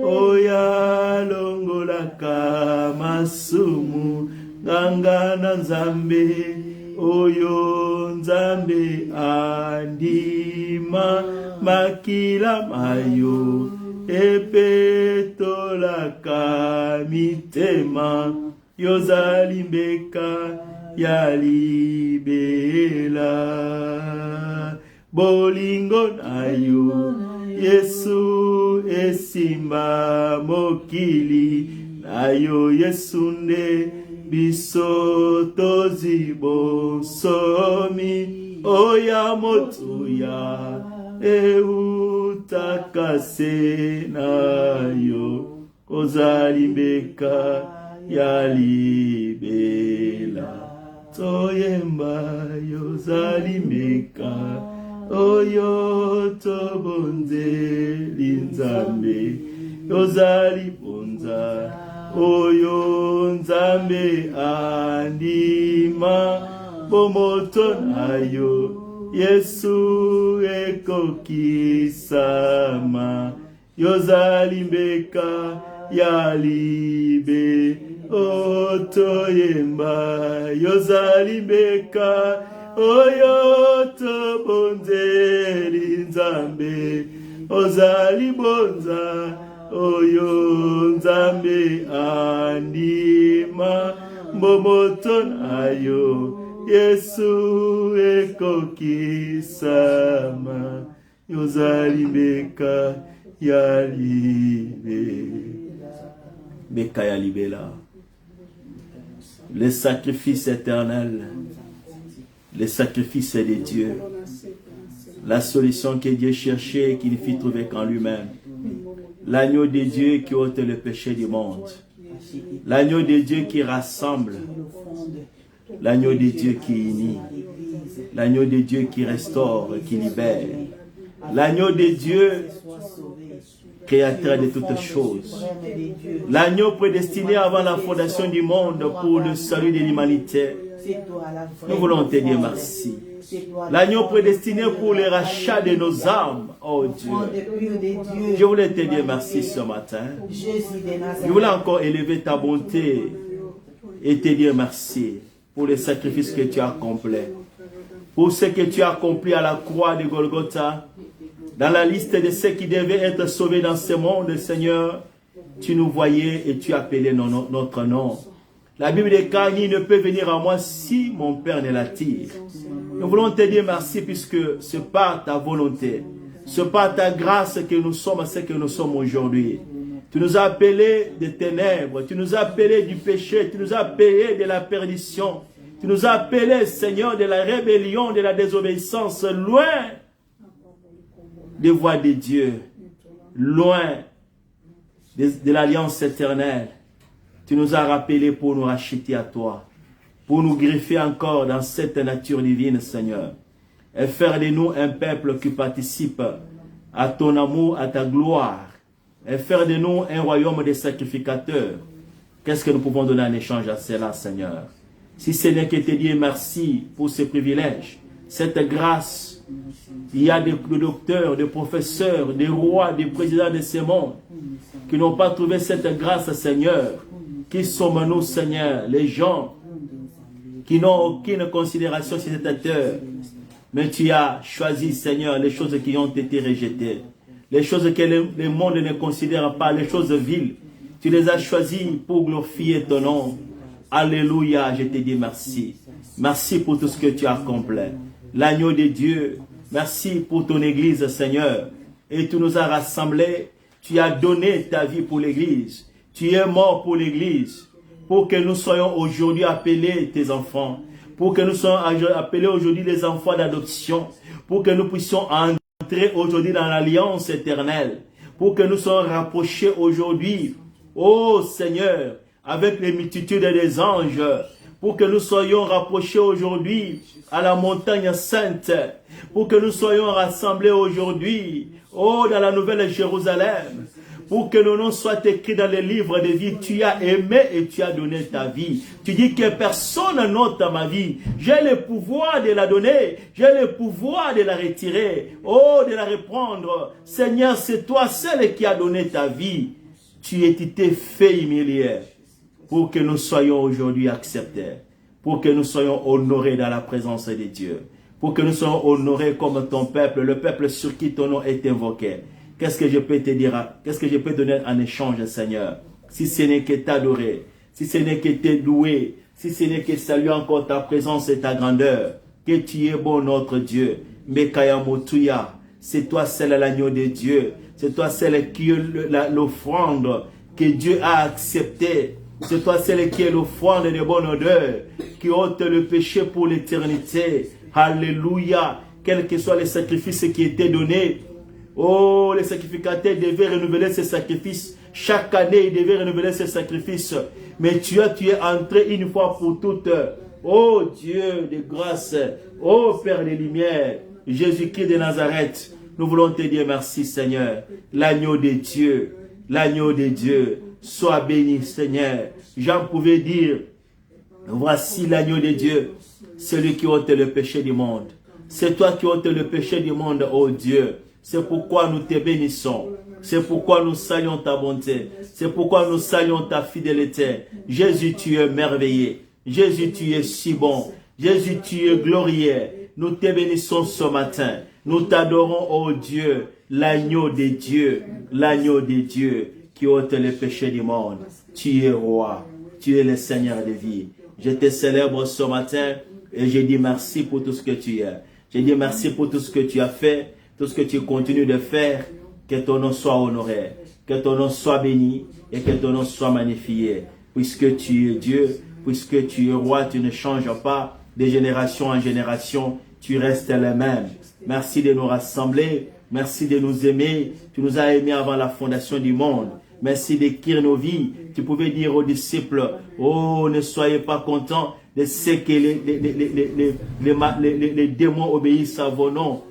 [SPEAKER 1] oya longolaka masumu. Nganga na Nzambe oyo Nzambe andima. Makila mayo epetolaka mitema. Yozali mbeka yalibela. Bolingo nayo Yesu esimba mokili. Nayo Yesu nde biso tozibonsomi. Oya motuya eutakase nayo. Ozali mbeka yalibela. Toyemba yozali mbeka oyo tobonzeli Nzambe. Yozali bonza oyo Nzambe andima. Bomoto nayo Yesu ekokisama. Yozali mbeka yalibe otoyemba yozalimbeka oyo tobonzeli nzambe ozalibonza oyo nzambe andima mbomoto nayo Yesu ekokisama yozalimbeka yalibe beka yalibela. Le sacrifice éternel, le sacrifice de Dieu, la solution que Dieu cherchait et qu'il ne fit trouver qu'en lui-même. L'agneau de Dieu qui ôte le péché du monde. L'agneau de Dieu qui rassemble. L'agneau de Dieu qui unit. L'agneau de Dieu qui restaure, qui libère. L'agneau de Dieu, créateur de toutes choses. L'agneau prédestiné avant la fondation du monde pour le salut de l'humanité. Nous voulons te dire merci. L'agneau prédestiné pour le rachat de nos âmes. Oh Dieu. Je voulais te dire merci ce matin. Je voulais encore élever ta bonté et te dire merci pour le sacrifice que tu as accompli. Pour ce que tu as accompli à la croix de Golgotha. Dans la liste de ceux qui devaient être sauvés dans ce monde, Seigneur, tu nous voyais et tu appelais notre nom. La Bible déclare, il ne peut venir à moi si mon Père ne l'attire. Nous voulons te dire merci puisque c'est par ta volonté, c'est par ta grâce que nous sommes ce que nous sommes aujourd'hui. Tu nous as appelés des ténèbres, tu nous as appelés du péché, tu nous as appelés de la perdition. Tu nous as appelés, Seigneur, de la rébellion, de la désobéissance, loin des voies de Dieu, loin de l'alliance éternelle. Tu nous as rappelés pour nous racheter à toi, pour nous greffer encore dans cette nature divine, Seigneur, et faire de nous un peuple qui participe à ton amour, à ta gloire, et faire de nous un royaume de sacrificateurs. Qu'est-ce que nous pouvons donner en échange à cela, Seigneur? Si ce n'est que te dire merci pour ce privilège, cette grâce. Il y a des docteurs, des professeurs, des rois, des présidents de ce monde qui n'ont pas trouvé cette grâce, Seigneur. Qui sommes-nous, Seigneur? Les gens qui n'ont aucune considération sur cette terre. Mais tu as choisi, Seigneur, les choses qui ont été rejetées. Les choses que le monde ne considère pas, les choses viles. Tu les as choisies pour glorifier ton nom. Alléluia, je te dis merci. Merci pour tout ce que tu as accompli. L'agneau de Dieu, merci pour ton église, Seigneur. Et tu nous as rassemblés, tu as donné ta vie pour l'église. Tu es mort pour l'église, pour que nous soyons aujourd'hui appelés tes enfants, pour que nous soyons appelés aujourd'hui les enfants d'adoption, pour que nous puissions entrer aujourd'hui dans l'alliance éternelle, pour que nous soyons rapprochés aujourd'hui, ô Seigneur, avec les multitudes des anges, pour que nous soyons rapprochés aujourd'hui à la montagne sainte, pour que nous soyons rassemblés aujourd'hui, oh, dans la nouvelle Jérusalem, pour que nos noms soient écrits dans les livres de vie. Tu as aimé et tu as donné ta vie. Tu dis que personne n'ôte ma vie. J'ai le pouvoir de la donner, j'ai le pouvoir de la retirer, oh, de la reprendre. Seigneur, c'est toi seul qui as donné ta vie. Tu es été fait humilié pour que nous soyons aujourd'hui acceptés, pour que nous soyons honorés dans la présence de Dieu, pour que nous soyons honorés comme ton peuple, le peuple sur qui ton nom est invoqué. Qu'est-ce que je peux te dire? Qu'est-ce que je peux donner en échange, Seigneur? Si ce n'est que t'adorer, si ce n'est que te louer, si ce n'est que saluer encore ta présence et ta grandeur, que tu es bon notre Dieu. Mekayamotuya, c'est toi seul l'agneau de Dieu, c'est toi seul qui est l'offrande que Dieu a acceptée. C'est toi seul qui est l'offrande de bonne odeur, qui ôte le péché pour l'éternité. Alléluia. Quels que soient les sacrifices qui étaient donnés, oh, les sacrificateurs devaient renouveler ces sacrifices. Chaque année, ils devaient renouveler ces sacrifices. Mais tu es entré une fois pour toutes. Oh Dieu de grâce, oh Père des lumières, Jésus-Christ de Nazareth, nous voulons te dire merci, Seigneur. L'agneau de Dieu, l'agneau de Dieu. Sois béni, Seigneur. Jean pouvait dire, voici l'agneau de Dieu, celui qui ôte le péché du monde. C'est toi qui ôtes le péché du monde, oh Dieu. C'est pourquoi nous te bénissons. C'est pourquoi nous saluons ta bonté. C'est pourquoi nous saluons ta fidélité. Jésus, tu es merveilleux. Jésus, tu es si bon. Jésus, tu es glorieux. Nous te bénissons ce matin. Nous t'adorons, ô Dieu, l'agneau de Dieu, l'agneau de Dieu qui ôte les péchés du monde. Tu es roi. Tu es le Seigneur de vie. Je te célèbre ce matin et je dis merci pour tout ce que tu es. Je dis merci pour tout ce que tu as fait, tout ce que tu continues de faire. Que ton nom soit honoré, que ton nom soit béni et que ton nom soit magnifié. Puisque tu es Dieu, puisque tu es roi, tu ne changes pas de génération en génération, tu restes le même. Merci de nous rassembler, merci de nous aimer. Tu nous as aimés avant la fondation du monde. Merci d'écrire nos vies. Tu pouvais dire aux disciples, oh, ne soyez pas contents de ce que les démons obéissent à vos noms.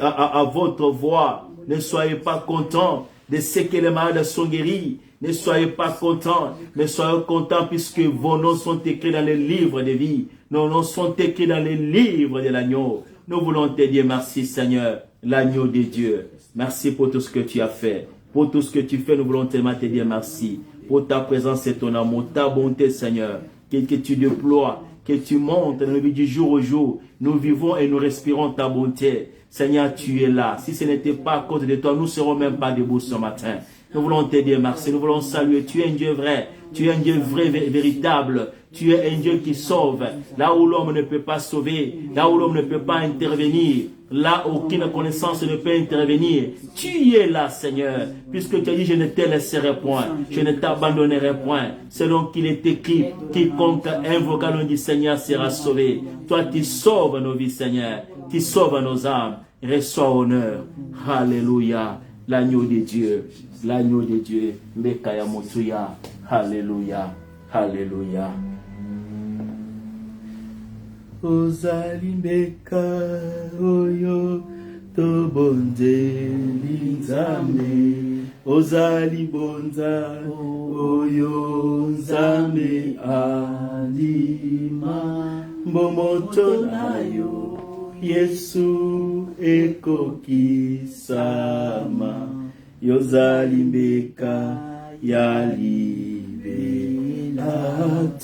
[SPEAKER 1] À votre voix. Ne soyez pas contents de ce que les malades sont guéris. Ne soyez pas contents, mais soyez contents puisque vos noms sont écrits dans les livres de vie. Nos noms sont écrits dans les livres de l'agneau. Nous voulons te dire merci Seigneur, l'agneau de Dieu. Merci pour tout ce que tu as fait. Pour tout ce que tu fais, nous voulons tellement te dire merci. Pour ta présence et ton amour, ta bonté Seigneur, que tu déploies, que tu montes dans nos vies du jour au jour. Nous vivons et nous respirons ta bonté. Seigneur, tu es là. Si ce n'était pas à cause de toi, nous ne serons même pas debout ce matin. Nous voulons te dire merci. Nous voulons saluer. Tu es un Dieu vrai. Tu es un Dieu vrai, véritable. Tu es un Dieu qui sauve. Là où l'homme ne peut pas sauver. Là où l'homme ne peut pas intervenir. Là où aucune connaissance ne peut intervenir. Tu es là, Seigneur. Puisque tu as dit, je ne te laisserai point. Je ne t'abandonnerai point. Selon qu'il est écrit, quiconque invoquera le nom du Seigneur sera sauvé. Toi, tu sauves nos vies, Seigneur. Tu sauves nos âmes. Reçois honneur. Alléluia. L'agneau de Dieu. L'agneau de Dieu. Mekaya Motuya. Alléluia. Alléluia. Ozali mbeka oyo tobonze linzambe. Ozali bonza oyo nzambe alima. Mbomoto nayo Yesu ekokisama. Yozali mbeka yalibela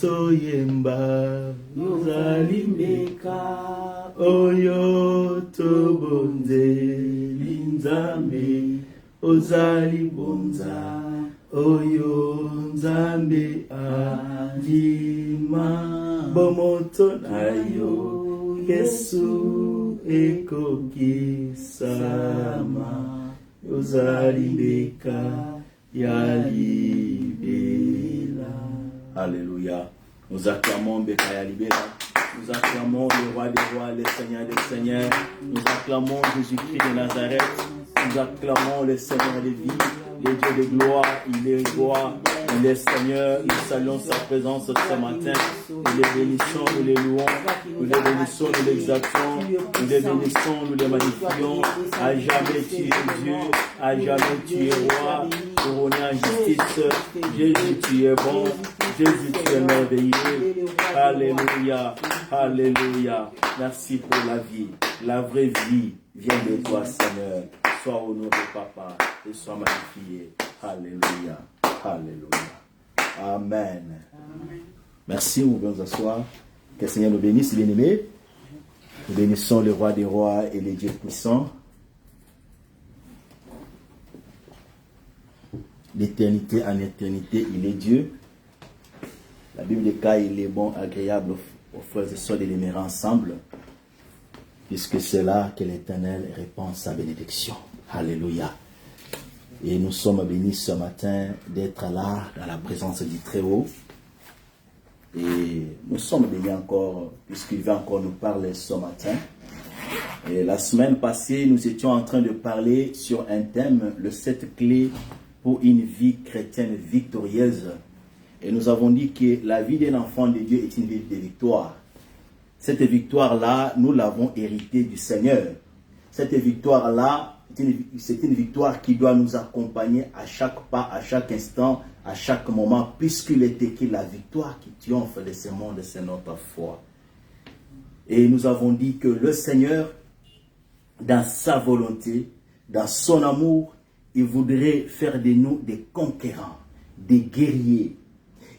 [SPEAKER 1] toyemba. Yozali mbeka oyo tobonze linzambe. Ozali bonza oyo nzambe alima. Bomoto nayo Yesu ekokisama. Yozali mbeka yalibela. Alléluia. Nous acclamons Mbeka Yalibela. Nous acclamons le roi des rois, le Seigneur des seigneurs. Nous acclamons Jésus-Christ de Nazareth. Nous acclamons le Seigneur de vie, le Dieu de gloire. Il est roi, il est Seigneur. Nous saluons sa présence ce matin. Nous les bénissons, nous les louons. Nous les bénissons, nous les exaltons. Nous les bénissons, nous les magnifions. À jamais tu es Dieu. À jamais tu es roi. Couronné en justice. Jésus, tu es bon. Jésus, tu es merveilleux. Alléluia. Alléluia. Merci pour la vie. La vraie vie vient de toi, Seigneur. Sois honoré, Papa, et sois magnifié. Alléluia. Alléluia. Amen. Merci, nous pouvons nous asseoir. Que le Seigneur nous bénisse, bien-aimés. Nous bénissons le roi des rois et les dieux puissants. D'éternité en éternité, il est Dieu. La Bible déclare, il est bon, agréable aux frères et sœurs de l'aimer ensemble, puisque c'est là que l'Éternel répand sa bénédiction. Alléluia. Et nous sommes bénis ce matin d'être là, dans la présence du Très-Haut. Et nous sommes bénis encore, puisqu'il va encore nous parler ce matin. Et la semaine passée, nous étions en train de parler sur un thème, le 7 clés pour une vie chrétienne victorieuse. Et nous avons dit que la vie d'un enfant de Dieu est une vie de victoire. Cette victoire-là, nous l'avons héritée du Seigneur. Cette victoire-là, c'est une victoire qui doit nous accompagner à chaque pas, à chaque instant, à chaque moment, puisqu'il est écrit la victoire qui triomphe de ce monde, c'est notre foi. Et nous avons dit que le Seigneur, dans sa volonté, dans son amour, il voudrait faire de nous des conquérants, des guerriers.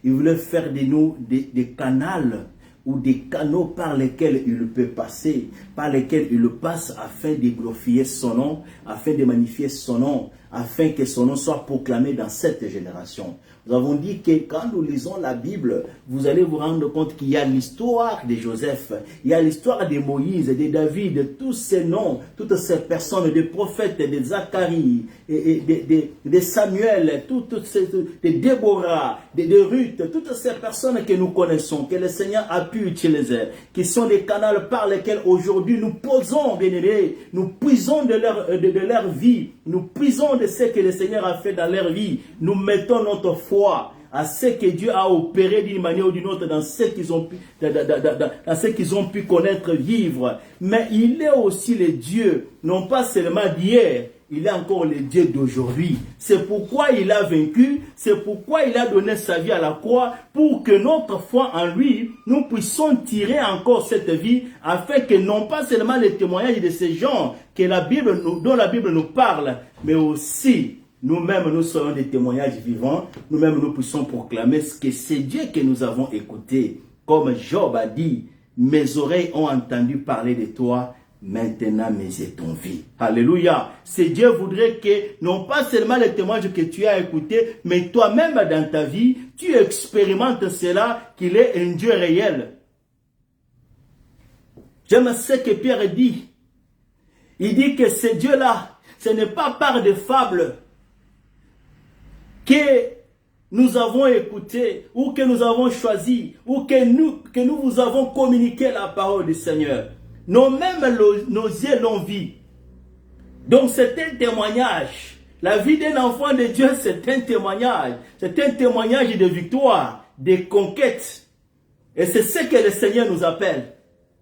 [SPEAKER 1] Il voulait faire de nous des canaux ou des canaux par lesquels il peut passer, par lesquels il passe afin de glorifier son nom, afin de magnifier son nom, afin que son nom soit proclamé dans cette génération. Nous avons dit que quand nous lisons la Bible, vous allez vous rendre compte qu'il y a l'histoire de Joseph, il y a l'histoire de Moïse, de David, de tous ces noms, toutes ces personnes, des prophètes, de Zacharie, de Samuel, de Déborah, de Ruth, toutes ces personnes que nous connaissons, que le Seigneur a pu utiliser, qui sont des canaux par lesquels aujourd'hui nous posons, bien-aimés, nous puisons de leur vie, nous puisons de ce que le Seigneur a fait dans leur vie, nous mettons notre foi à ce que Dieu a opéré d'une manière ou d'une autre dans ce qu'ils ont pu, dans ce qu'ils ont pu connaître, vivre. Mais il est aussi le Dieu, non pas seulement d'hier, il est encore le Dieu d'aujourd'hui. C'est pourquoi il a vaincu, c'est pourquoi il a donné sa vie à la croix, pour que notre foi en lui, nous puissions tirer encore cette vie, afin que non pas seulement les témoignages de ces gens que dont la Bible nous parle, mais aussi nous-mêmes, nous serons des témoignages vivants. Nous-mêmes, nous puissions proclamer ce que c'est Dieu que nous avons écouté. Comme Job a dit, mes oreilles ont entendu parler de toi, maintenant mes yeux t'ont vu. Alléluia. C'est Dieu voudrait que, non pas seulement les témoignages que tu as écoutés, mais toi-même dans ta vie, tu expérimentes cela, qu'il est un Dieu réel. J'aime ce que Pierre dit. Il dit que ce Dieu-là, ce n'est pas par des fables que nous avons écouté, ou que nous avons choisi, ou que nous vous avons communiqué la parole du Seigneur. Non, même nos yeux l'ont vu. Donc c'est un témoignage. La vie d'un enfant de Dieu, c'est un témoignage. C'est un témoignage de victoire, de conquête. Et c'est ce que le Seigneur nous appelle.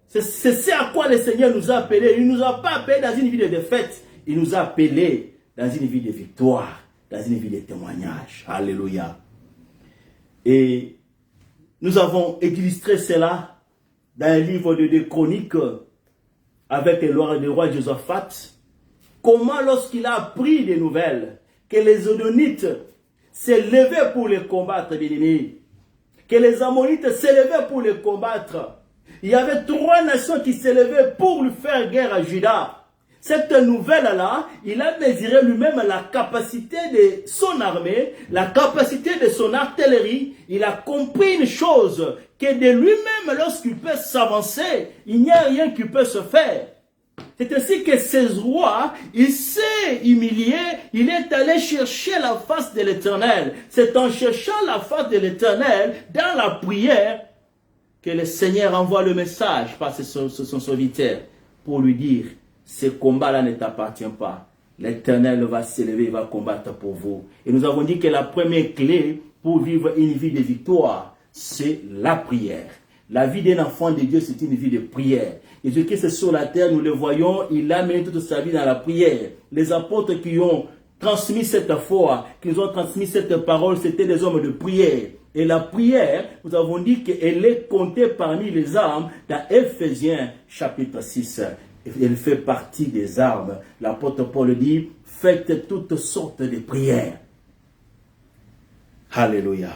[SPEAKER 1] C'est ce à quoi le Seigneur nous a appelés. Il ne nous a pas appelés dans une vie de défaite. Il nous a appelés dans une vie de victoire, dans une vie de témoignage. Alléluia. Et nous avons illustré cela dans un livre de Chroniques avec le roi Josaphat. Comment lorsqu'il a appris des nouvelles que les Odonites s'élevaient pour les combattre, bien-aimés, que les Ammonites s'élevaient pour les combattre. Il y avait 3 nations qui s'élevaient pour lui faire guerre à Juda. Cette nouvelle-là, il a mesuré lui-même la capacité de son armée, la capacité de son artillerie. Il a compris une chose, que de lui-même, lorsqu'il peut s'avancer, il n'y a rien qui peut se faire. C'est ainsi que ces rois, il s'est humilié, il est allé chercher la face de l'Éternel. C'est en cherchant la face de l'Éternel, dans la prière, que le Seigneur envoie le message par son serviteur pour lui dire, ce combat-là ne t'appartient pas. L'Éternel va s'élever, il va combattre pour vous. Et nous avons dit que la première clé pour vivre une vie de victoire, c'est la prière. La vie d'un enfant de Dieu, c'est une vie de prière. Jésus-Christ sur la terre, nous le voyons, il a mené toute sa vie dans la prière. Les apôtres qui ont transmis cette foi, qui nous ont transmis cette parole, c'était des hommes de prière. Et la prière, nous avons dit qu'elle est comptée parmi les armes dans Éphésiens chapitre 6. Elle fait partie des armes. L'apôtre Paul dit, faites toutes sortes de prières. Alléluia.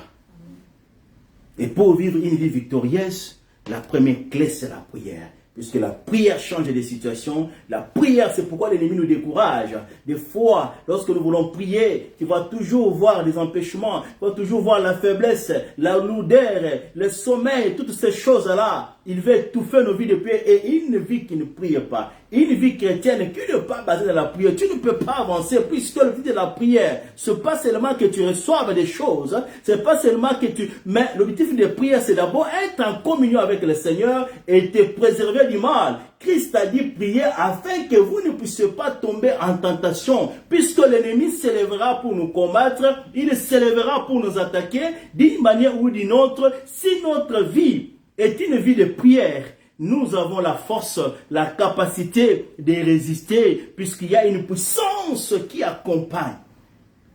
[SPEAKER 1] Et pour vivre une vie victorieuse, la première clé, c'est la prière. Puisque la prière change des situations. La prière, c'est pourquoi l'ennemi nous décourage. Des fois, lorsque nous voulons prier, tu vas toujours voir des empêchements. Tu vas toujours voir la faiblesse, la lourdeur, le sommeil, toutes ces choses-là. Il veut étouffer nos vies de prière. Et une vie qui ne prie pas, une vie chrétienne qui n'est pas basée dans la prière, tu ne peux pas avancer, puisque le but de la prière, ce n'est pas seulement que tu reçoives des choses, c'est pas seulement que tu... Mais l'objectif de la prière, c'est d'abord être en communion avec le Seigneur et te préserver du mal. Christ a dit prier afin que vous ne puissiez pas tomber en tentation, puisque l'ennemi s'élèvera pour nous combattre, il s'élèvera pour nous attaquer d'une manière ou d'une autre. Si notre vie est une vie de prière, nous avons la force, la capacité de résister, puisqu'il y a une puissance qui accompagne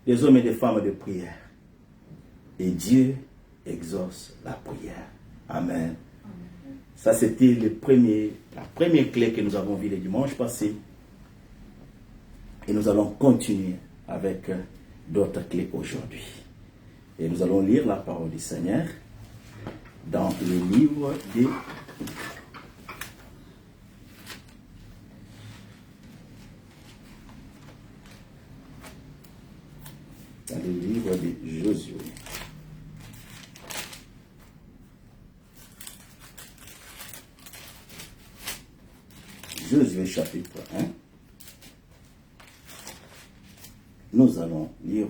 [SPEAKER 1] les hommes et les femmes de prière. Et Dieu exauce la prière. Amen. Ça, c'était la première clé que nous avons vue le dimanche passé. Et nous allons continuer avec d'autres clés aujourd'hui. Et nous allons lire la parole du Seigneur dans le livre des Josué. Josué chapitre 1. Nous allons lire,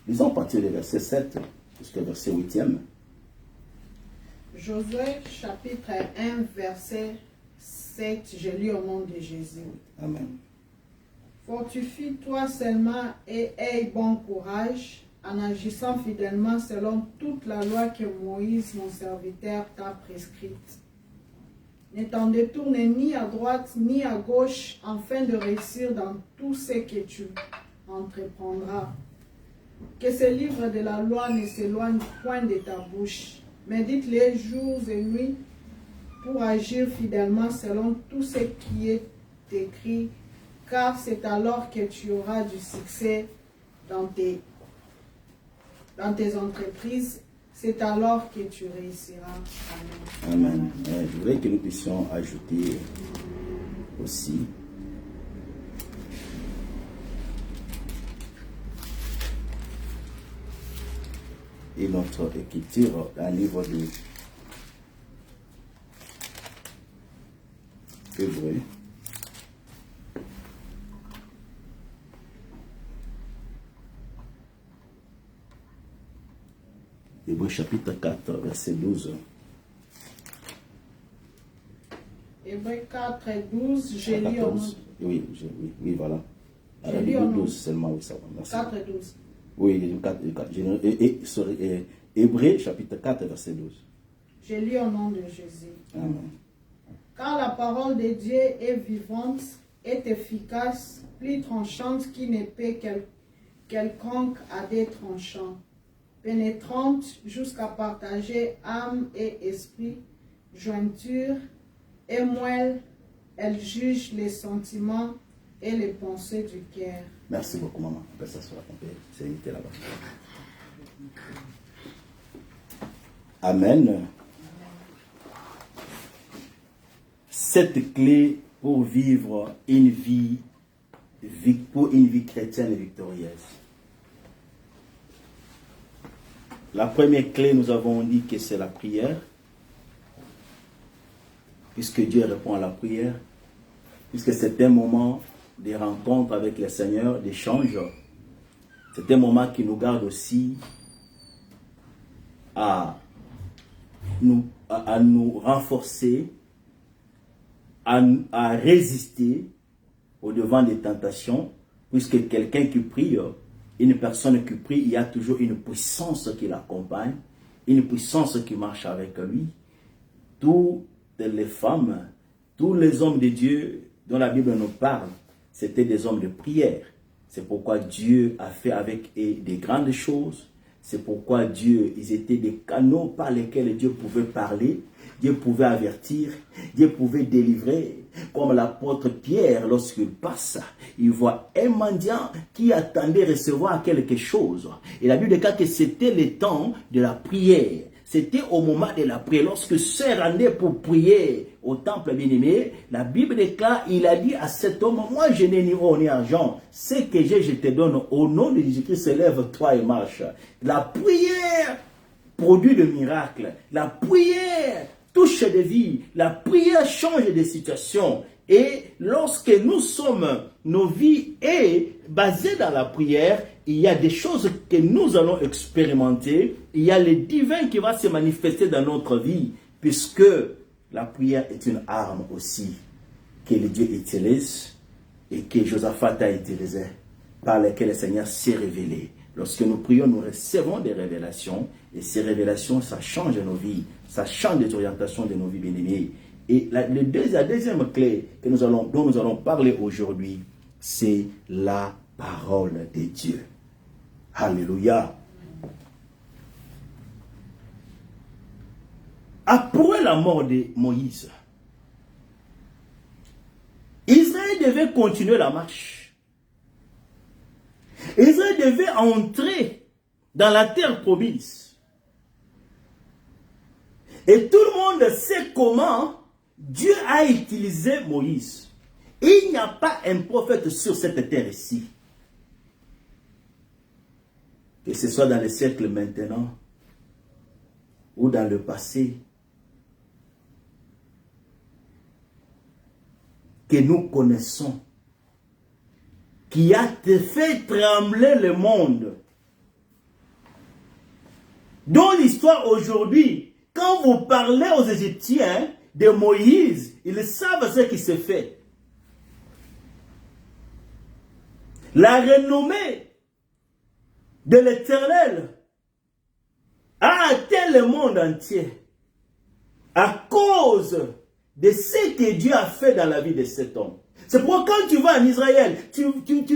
[SPEAKER 1] lisons à partir du verset 7 jusqu'au verset 8e.
[SPEAKER 3] Josué chapitre 1 verset 7, je lis au nom de Jésus.
[SPEAKER 1] Amen.
[SPEAKER 3] Fortifie-toi seulement et aie bon courage en agissant fidèlement selon toute la loi que Moïse, mon serviteur, t'a prescrite. Ne t'en détourne ni à droite ni à gauche afin de réussir dans tout ce que tu entreprendras. Que ce livre de la loi ne s'éloigne point de ta bouche. Médite-les jours et nuits pour agir fidèlement selon tout ce qui est écrit, car c'est alors que tu auras du succès dans tes entreprises. C'est alors que tu réussiras. Amen.
[SPEAKER 1] Amen. Je voudrais que nous puissions ajouter aussi et notre écriture dans le livre de Hébreux. Hébreux chapitre 4, verset 12.
[SPEAKER 3] Hébreux 4 et 12, je lis au nom.
[SPEAKER 1] Oui, voilà.
[SPEAKER 3] Je lis au nom.
[SPEAKER 1] 12 seulement, oui, ça va. Merci.
[SPEAKER 3] 4 et 12.
[SPEAKER 1] Oui, 4. Hébreux chapitre 4, verset 12.
[SPEAKER 3] Je lis au nom de Jésus.
[SPEAKER 1] Amen.
[SPEAKER 3] Car la parole de Dieu est vivante, est efficace, plus tranchante qu'une épée quelconque à des tranchants, pénétrante jusqu'à partager âme et esprit, jointure et moelle, elle juge les sentiments et les pensées du cœur.
[SPEAKER 1] Merci beaucoup, maman. On peut s'asseoir, on peut s'inviter là-bas. Amen. Cette clé pour vivre une vie chrétienne et victorieuse. La première clé, nous avons dit que c'est la prière. Puisque Dieu répond à la prière. Puisque c'est un moment de rencontre avec le Seigneur, d'échange. C'est un moment qui nous garde aussi à nous renforcer, à résister au devant des tentations. Puisque quelqu'un qui prie, une personne qui prie, il y a toujours une puissance qui l'accompagne, une puissance qui marche avec lui. Toutes les femmes, tous les hommes de Dieu dont la Bible nous parle, c'était des hommes de prière. C'est pourquoi Dieu a fait avec eux des grandes choses. C'est pourquoi ils étaient des canaux par lesquels Dieu pouvait parler, Dieu pouvait avertir, Dieu pouvait délivrer. Comme l'apôtre Pierre, lorsqu'il passe, il voit un mendiant qui attendait recevoir quelque chose. Et la Bible déclare que c'était le temps de la prière. C'était au moment de la prière. Lorsque se rendait pour prier au temple bien-aimé, la Bible déclare, il a dit à cet homme, moi je n'ai ni or ni argent, ce que j'ai, je te donne. Au nom de Jésus-Christ, lève-toi et marche. La prière produit de miracles. La prière touche des vies. La prière change des situations. Et lorsque nos vies est basée dans la prière, il y a des choses que nous allons expérimenter. Il y a le divin qui va se manifester dans notre vie, puisque la prière est une arme aussi que le Dieu utilise et que Josaphat a utilisé, par laquelle le Seigneur s'est révélé. Lorsque nous prions, nous recevons des révélations, et ces révélations, ça change nos vies, ça change les orientations de nos vies bien-aimées. Et la deuxième clé dont nous allons parler aujourd'hui, c'est la parole de Dieu. Alléluia. Après la mort de Moïse, Israël devait continuer la marche. Israël devait entrer dans la terre promise. Et tout le monde sait comment Dieu a utilisé Moïse. Il n'y a pas un prophète sur cette terre ici. Que ce soit dans les siècles maintenant ou dans le passé, que nous connaissons, qui a fait trembler le monde, dont l'histoire aujourd'hui, quand vous parlez aux Égyptiens de Moïse, ils savent ce qui se fait. La renommée de l'Éternel a atteint le monde entier à cause de ce que Dieu a fait dans la vie de cet homme. C'est pourquoi quand tu vas en Israël, tu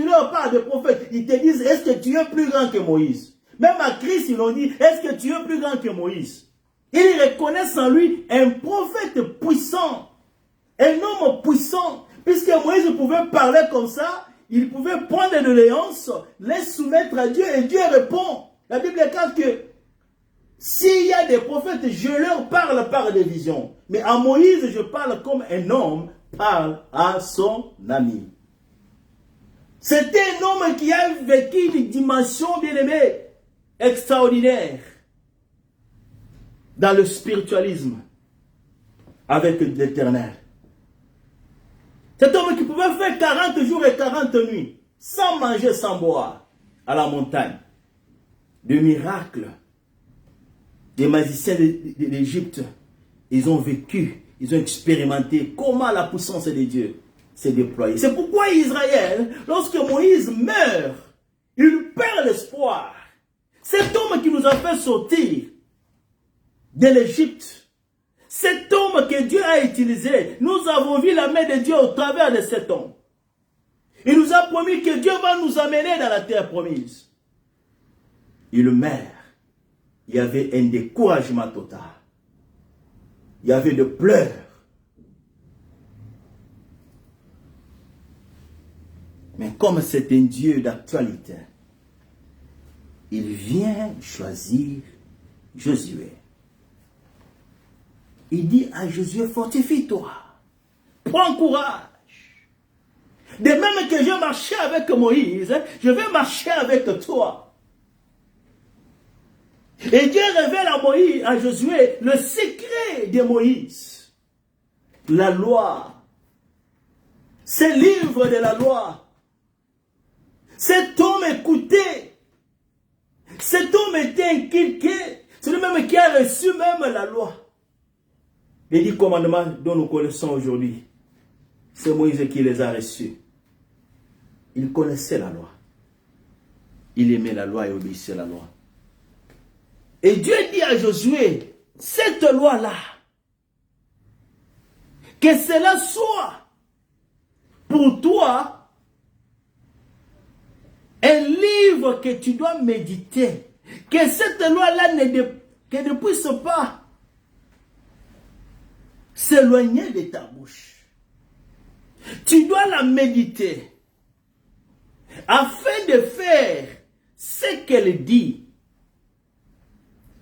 [SPEAKER 1] leur parles de prophètes, ils te disent, est-ce que tu es plus grand que Moïse? Même à Christ, ils l'ont dit, est-ce que tu es plus grand que Moïse? Ils reconnaissent en lui un prophète puissant, un homme puissant, puisque Moïse pouvait parler comme ça, il pouvait prendre des doléances, les soumettre à Dieu et Dieu répond. La Bible déclare que s'il y a des prophètes, je leur parle par des visions. Mais à Moïse, je parle comme un homme parle à son ami. C'était un homme qui a vécu une dimension bien-aimée, extraordinaire, dans le spiritualisme, avec l'Éternel. Cet homme qui pouvait faire 40 jours et 40 nuits, sans manger, sans boire, à la montagne. Des miracles. Des magiciens d'Égypte, ils ont vécu, ils ont expérimenté comment la puissance de Dieu s'est déployée. C'est pourquoi Israël, lorsque Moïse meurt, il perd l'espoir. Cet homme qui nous a fait sortir de l'Égypte, cet homme que Dieu a utilisé, nous avons vu la main de Dieu au travers de cet homme. Il nous a promis que Dieu va nous amener dans la terre promise. Il meurt. Il y avait un découragement total. Il y avait des pleurs. Mais comme c'est un Dieu d'actualité, il vient choisir Josué. Il dit à Josué, fortifie-toi, prends courage. De même que je marchais avec Moïse, je vais marcher avec toi. Et Dieu révèle à Moïse, à Josué, le secret de Moïse. La loi. C'est le livre de la loi. Cet homme écoutait. Cet homme était inculqué. C'est lui-même qui a reçu même la loi. Les 10 commandements dont nous connaissons aujourd'hui, c'est Moïse qui les a reçus. Il connaissait la loi. Il aimait la loi et obéissait à la loi. Et Dieu dit à Josué, cette loi-là, que cela soit pour toi un livre que tu dois méditer, que cette loi-là ne puisse pas s'éloigner de ta bouche. Tu dois la méditer afin de faire ce qu'elle dit.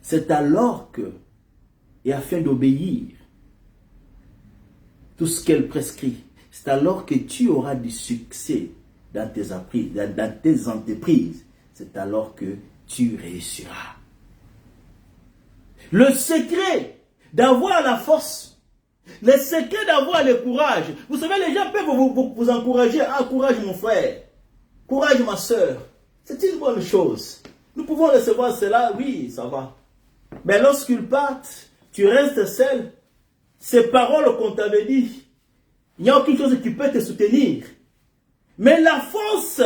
[SPEAKER 1] C'est alors que, et afin d'obéir tout ce qu'elle prescrit, c'est alors que tu auras du succès dans tes entreprises. C'est alors que tu réussiras. Le secret d'avoir la force, le secret d'avoir le courage. Vous savez, les gens peuvent vous encourager. Ah, courage mon frère, courage ma soeur. C'est une bonne chose. Nous pouvons recevoir cela, oui, ça va. Mais lorsqu'ils partent, tu restes seul. Ces paroles qu'on t'avait dit, il y a aucune chose qui peut te soutenir. Mais la force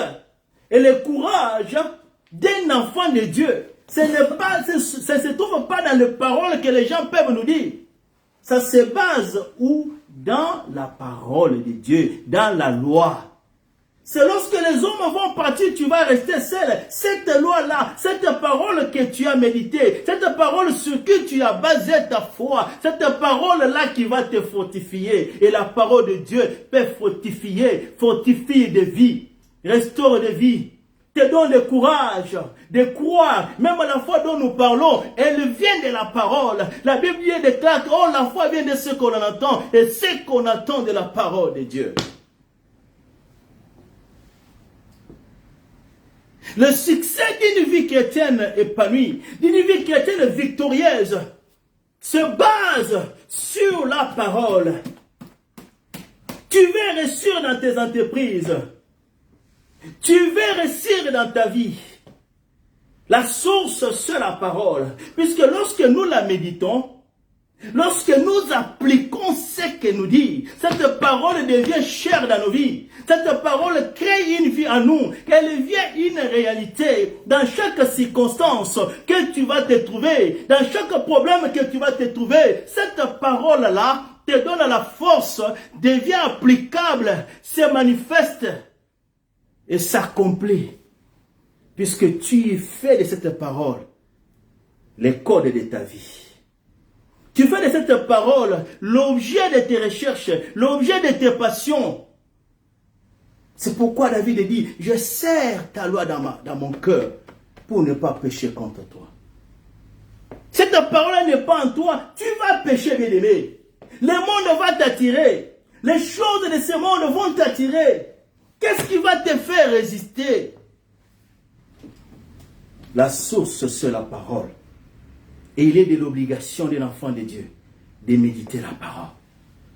[SPEAKER 1] et le courage d'un enfant de Dieu, ça ne se trouve pas dans les paroles que les gens peuvent nous dire. Ça se base où? Dans la parole de Dieu, dans la loi. C'est lorsque les hommes vont partir, tu vas rester seul. Cette loi-là, cette parole que tu as méditée, cette parole sur qui tu as basé ta foi, cette parole-là qui va te fortifier. Et la parole de Dieu peut fortifier, fortifie de vie, restaure de vie, te donne le courage de croire. Même la foi dont nous parlons, elle vient de la parole. La Bible déclare que la foi vient de ce qu'on entend et ce qu'on attend de la parole de Dieu. Le succès d'une vie chrétienne épanouie, d'une vie chrétienne victorieuse, se base sur la parole. Tu veux réussir dans tes entreprises. Tu veux réussir dans ta vie. La source, c'est la parole. Puisque lorsque nous la méditons, lorsque nous appliquons ce que nous dit, cette parole devient chère dans nos vies. Cette parole crée une vie en nous. Elle devient une réalité dans chaque circonstance que tu vas te trouver, dans chaque problème que tu vas te trouver. Cette parole-là te donne la force, devient applicable, se manifeste et s'accomplit. Puisque tu fais de cette parole les codes de ta vie. Tu fais de cette parole l'objet de tes recherches, l'objet de tes passions. C'est pourquoi David dit, je serre ta loi dans mon cœur pour ne pas pécher contre toi. Cette parole n'est pas en toi, tu vas pécher, bien-aimé. Le monde va t'attirer. Les choses de ce monde vont t'attirer. Qu'est-ce qui va te faire résister? La source, c'est la parole. Et il est de l'obligation d'un enfant de Dieu de méditer la parole.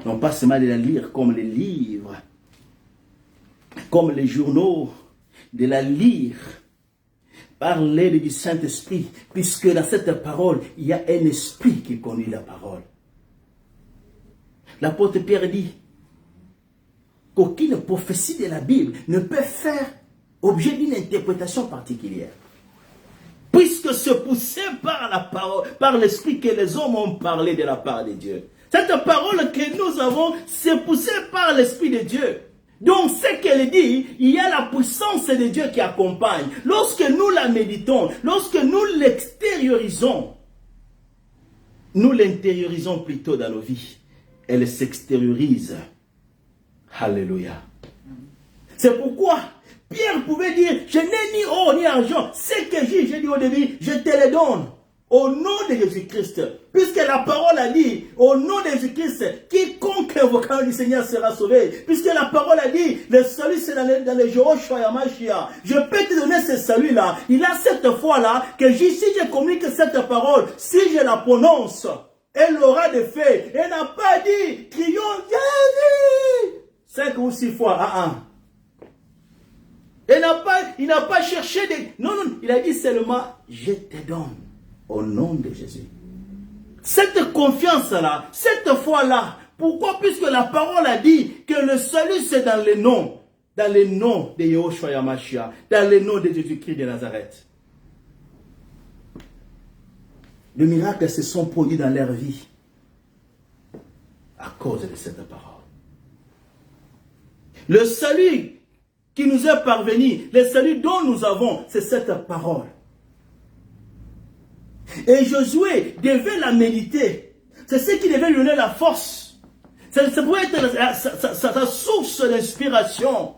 [SPEAKER 1] Non pas seulement de la lire comme les livres, comme les journaux, de la lire par l'aide du Saint-Esprit, puisque dans cette parole, il y a un esprit qui conduit la parole. L'apôtre Pierre dit qu'aucune prophétie de la Bible ne peut faire objet d'une interprétation particulière. Puisque c'est poussé par la parole, par l'esprit que les hommes ont parlé de la part de Dieu. Cette parole que nous avons, c'est poussé par l'esprit de Dieu. Donc, ce qu'elle dit, il y a la puissance de Dieu qui accompagne. Lorsque nous la méditons, lorsque nous l'extériorisons, nous l'intériorisons plutôt dans nos vies. Elle s'extériorise. Alléluia. C'est pourquoi Pierre pouvait dire, je n'ai ni or ni argent. Ce que j'ai dit au début, je te le donne. Au nom de Jésus-Christ. Puisque la parole a dit, au nom de Jésus-Christ, quiconque invoquera du Seigneur sera sauvé. Puisque la parole a dit, le salut c'est dans le Jehoshua Yamashia. Je peux te donner ce salut-là. Il a cette foi-là, que si je communique cette parole, si je la prononce, elle aura des faits. Elle n'a pas dit, crions Jésus 5 ou 6 fois. Il n'a pas cherché des... Non, il a dit seulement, je te donne au nom de Jésus. Cette confiance-là, cette foi-là, pourquoi? Puisque la parole a dit que le salut c'est dans le nom de Yehoshua Yamashia, dans le nom de Jésus-Christ de Nazareth. Les miracles se sont produits dans leur vie à cause de cette parole. Le salut qui nous est parvenu, le salut dont nous avons, c'est cette parole. Et Josué devait la méditer. C'est ce qui devait lui donner la force. Ça pouvait être sa source d'inspiration.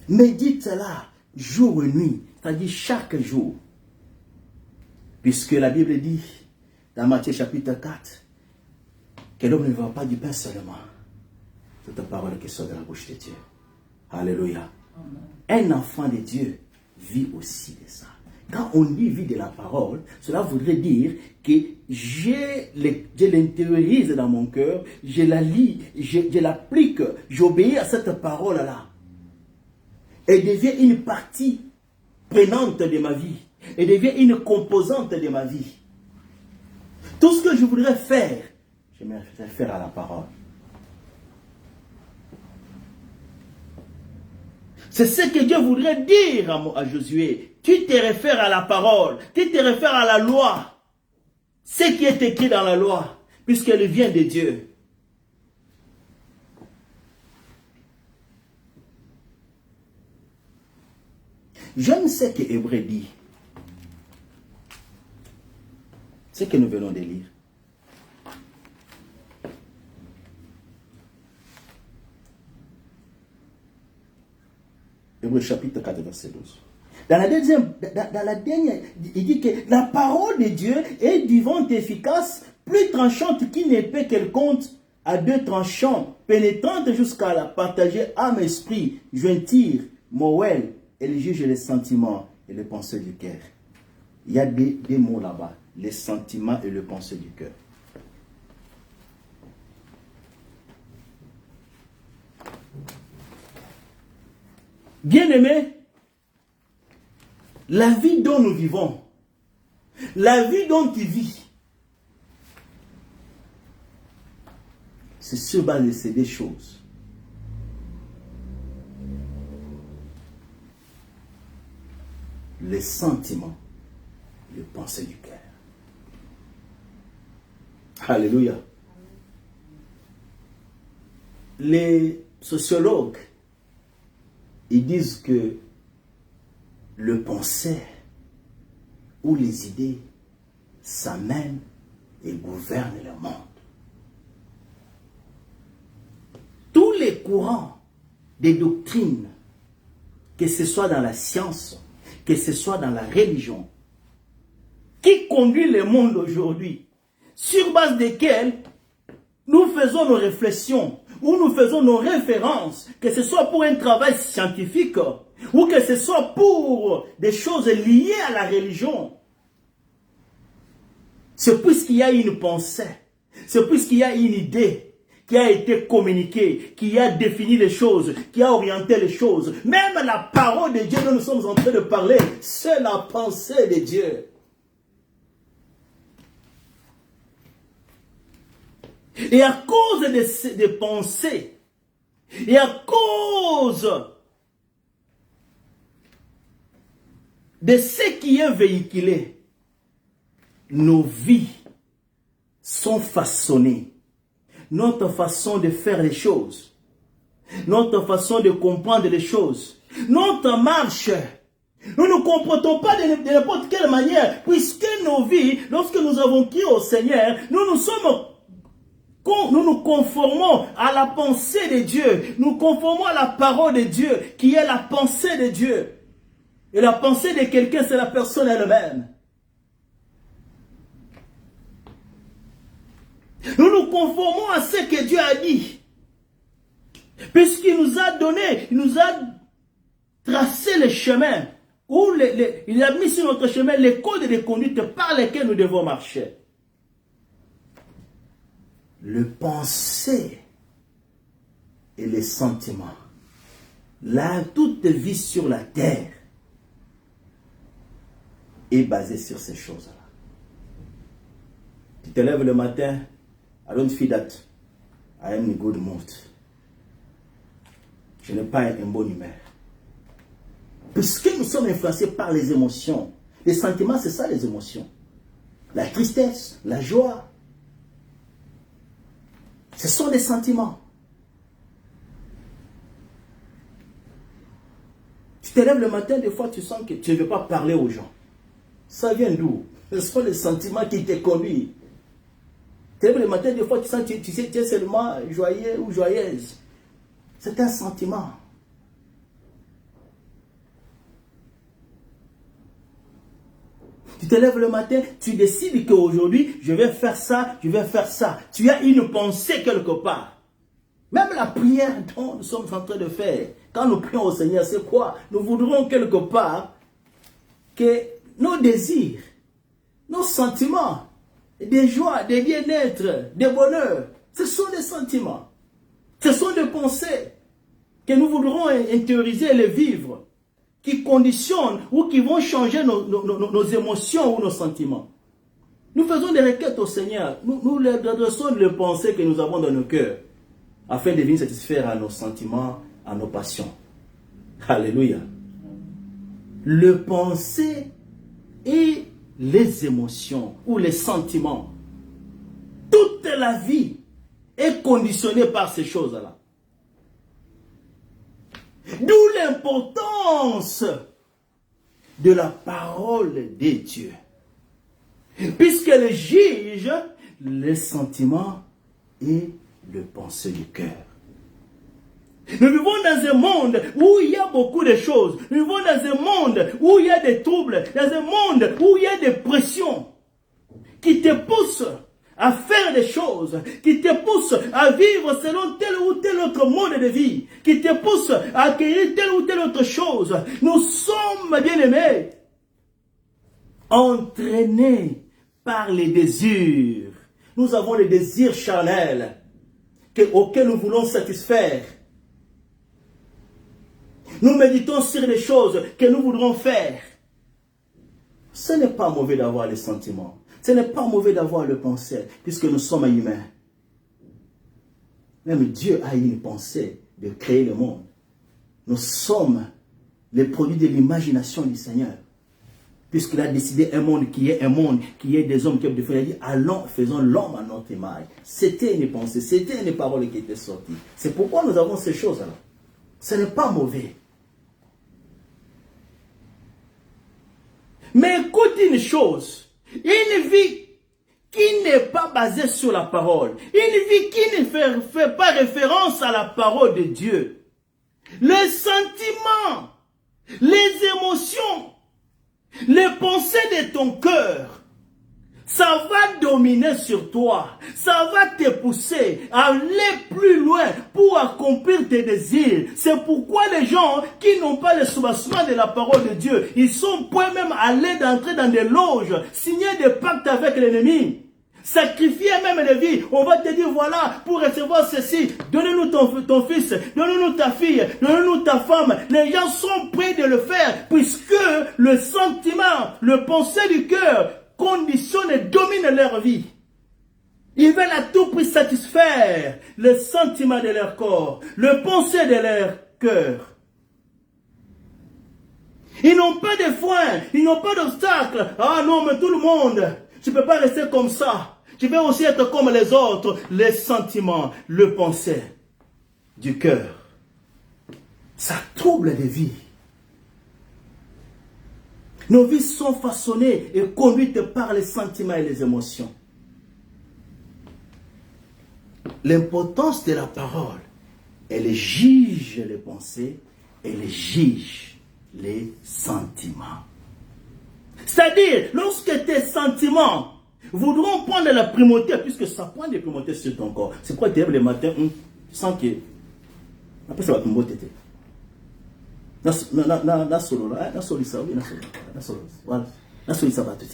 [SPEAKER 1] Médite-la jour et nuit, c'est-à-dire chaque jour. Puisque la Bible dit, dans Matthieu chapitre 4, que l'homme ne va pas du pain seulement. C'est la parole qui sort de la bouche de Dieu. Alléluia. Un enfant de Dieu vit aussi de ça. Quand on dit vie de la parole, cela voudrait dire que je l'intériorise dans mon cœur, je la lis, je l'applique, j'obéis à cette parole-là. Elle devient une partie prenante de ma vie. Elle devient une composante de ma vie. Tout ce que je voudrais faire, je me réfère à la parole. C'est ce que Dieu voudrait dire à Josué. Tu te réfères à la parole, tu te réfères à la loi. Ce qui est écrit dans la loi. puisqu'elle vient de Dieu. J'aime ce que Hébreu dit. Ce que nous venons de lire. Hébreu chapitre 4, verset 12. Dans la dernière, il dit que la parole de Dieu est vivante et efficace, plus tranchante qu'une épée quelconque, à deux tranchants, pénétrante jusqu'à la partager âme, esprit, jointure, moelle, elle juge les sentiments et les pensées du cœur. Il y a des mots là-bas, les sentiments et les pensées du cœur. Bien-aimés, la vie dont nous vivons, la vie dont tu vis, c'est sur base de ces deux choses. Les sentiments, les pensées du cœur. Alléluia. Les sociologues, ils disent que le pensée ou les idées s'amènent et gouvernent le monde. Tous les courants des doctrines, que ce soit dans la science, que ce soit dans la religion, qui conduit le monde aujourd'hui, sur base desquels nous faisons nos réflexions, où nous faisons nos références, que ce soit pour un travail scientifique, ou que ce soit pour des choses liées à la religion. C'est puisqu'il y a une pensée, c'est puisqu'il y a une idée qui a été communiquée, qui a défini les choses, qui a orienté les choses. Même la parole de Dieu dont nous sommes en train de parler, c'est la pensée de Dieu. Et à cause de ces pensées, et à cause de ce qui est véhiculé, nos vies sont façonnées. Notre façon de faire les choses, notre façon de comprendre les choses, notre marche, nous ne nous comportons pas de n'importe quelle manière, puisque nos vies, lorsque nous avons crié au Seigneur, nous nous conformons à la pensée de Dieu, nous conformons à la parole de Dieu, qui est la pensée de Dieu. Et la pensée de quelqu'un, c'est la personne elle-même. Nous nous conformons à ce que Dieu a dit. Puisqu'il nous a donné, il nous a tracé le chemin, il a mis sur notre chemin les codes de conduite par lesquels nous devons marcher. Le pensée et les sentiments, toute vie sur la terre est basée sur ces choses-là. Tu te lèves le matin, I don't feel that I am in a good mood. Je n'ai pas une bonne humeur. Puisque nous sommes influencés par les émotions. Les sentiments, c'est ça les émotions. La tristesse, la joie. Ce sont des sentiments. Tu te lèves le matin, des fois tu sens que tu ne veux pas parler aux gens. Ça vient d'où? Ce sont les sentiments qui te conduisent. Tu te lèves le matin, des fois tu sens que tu es seulement joyeux ou joyeuse. C'est un sentiment. Tu te lèves le matin, tu décides qu'aujourd'hui, je vais faire ça, je vais faire ça. Tu as une pensée quelque part. Même la prière dont nous sommes en train de faire, quand nous prions au Seigneur, c'est quoi? Nous voudrons quelque part que nos désirs, nos sentiments, des joies, des bien-être, des bonheurs, ce sont des sentiments. Ce sont des pensées que nous voudrons intérioriser et les vivre, qui conditionnent ou qui vont changer nos émotions ou nos sentiments. Nous faisons des requêtes au Seigneur. Nous leur adressons les pensées que nous avons dans nos cœurs, afin de venir satisfaire à nos sentiments, à nos passions. Alléluia. Le pensée et les émotions ou les sentiments, toute la vie est conditionnée par ces choses-là. D'où l'importance de la parole de Dieu. Puisqu'elle juge les sentiments et les pensées du cœur. Nous vivons dans un monde où il y a beaucoup de choses. Nous vivons dans un monde où il y a des troubles. Dans un monde où il y a des pressions qui te poussent à faire des choses, qui te poussent à vivre selon tel ou tel autre mode de vie, qui te poussent à acquérir telle ou telle autre chose. Nous sommes, bien-aimés, entraînés par les désirs. Nous avons les désirs charnels auxquels nous voulons satisfaire. Nous méditons sur les choses que nous voudrons faire. Ce n'est pas mauvais d'avoir les sentiments. Ce n'est pas mauvais d'avoir le pensée, puisque nous sommes humains. Même Dieu a une pensée de créer le monde. Nous sommes les produits de l'imagination du Seigneur. Puisqu'il a décidé un monde qui est des hommes qui ont des frères. Il a dit, allons, faisons l'homme à notre image. C'était une pensée, c'était une parole qui était sortie. C'est pourquoi nous avons ces choses-là. Ce n'est pas mauvais. Mais écoute une chose. Une vie qui n'est pas basée sur la parole. Une vie qui ne fait pas référence à la parole de Dieu. Les sentiments, les émotions, les pensées de ton cœur, ça va dominer sur toi. Ça va te pousser à aller plus loin pour accomplir tes désirs. C'est pourquoi les gens qui n'ont pas le soubassement de la parole de Dieu, ils sont prêts même à aller d'entrer dans des loges, signer des pactes avec l'ennemi. Sacrifier même les vies. On va te dire, voilà, pour recevoir ceci, donnez-nous ton fils, donnez-nous ta fille, donnez-nous ta femme. Les gens sont prêts de le faire, puisque le sentiment, le pensée du cœur conditionne et domine leur vie. Ils veulent à tout prix satisfaire le sentiment de leur corps, le pensée de leur cœur. Ils n'ont pas de frein, ils n'ont pas d'obstacle. Ah non, mais tout le monde, tu ne peux pas rester comme ça. Tu veux aussi être comme les autres. Les sentiments, le pensée du cœur. Ça trouble les vies. Nos vies sont façonnées et conduites par les sentiments et les émotions. L'importance de la parole, elle juge les pensées, elle juge les sentiments. C'est-à-dire, lorsque tes sentiments voudront prendre la primauté, puisque ça prend des primautés sur ton corps. C'est pourquoi tu lèves le matin, tu sens que... Après, ça va te mboter. Na solo ça va tout.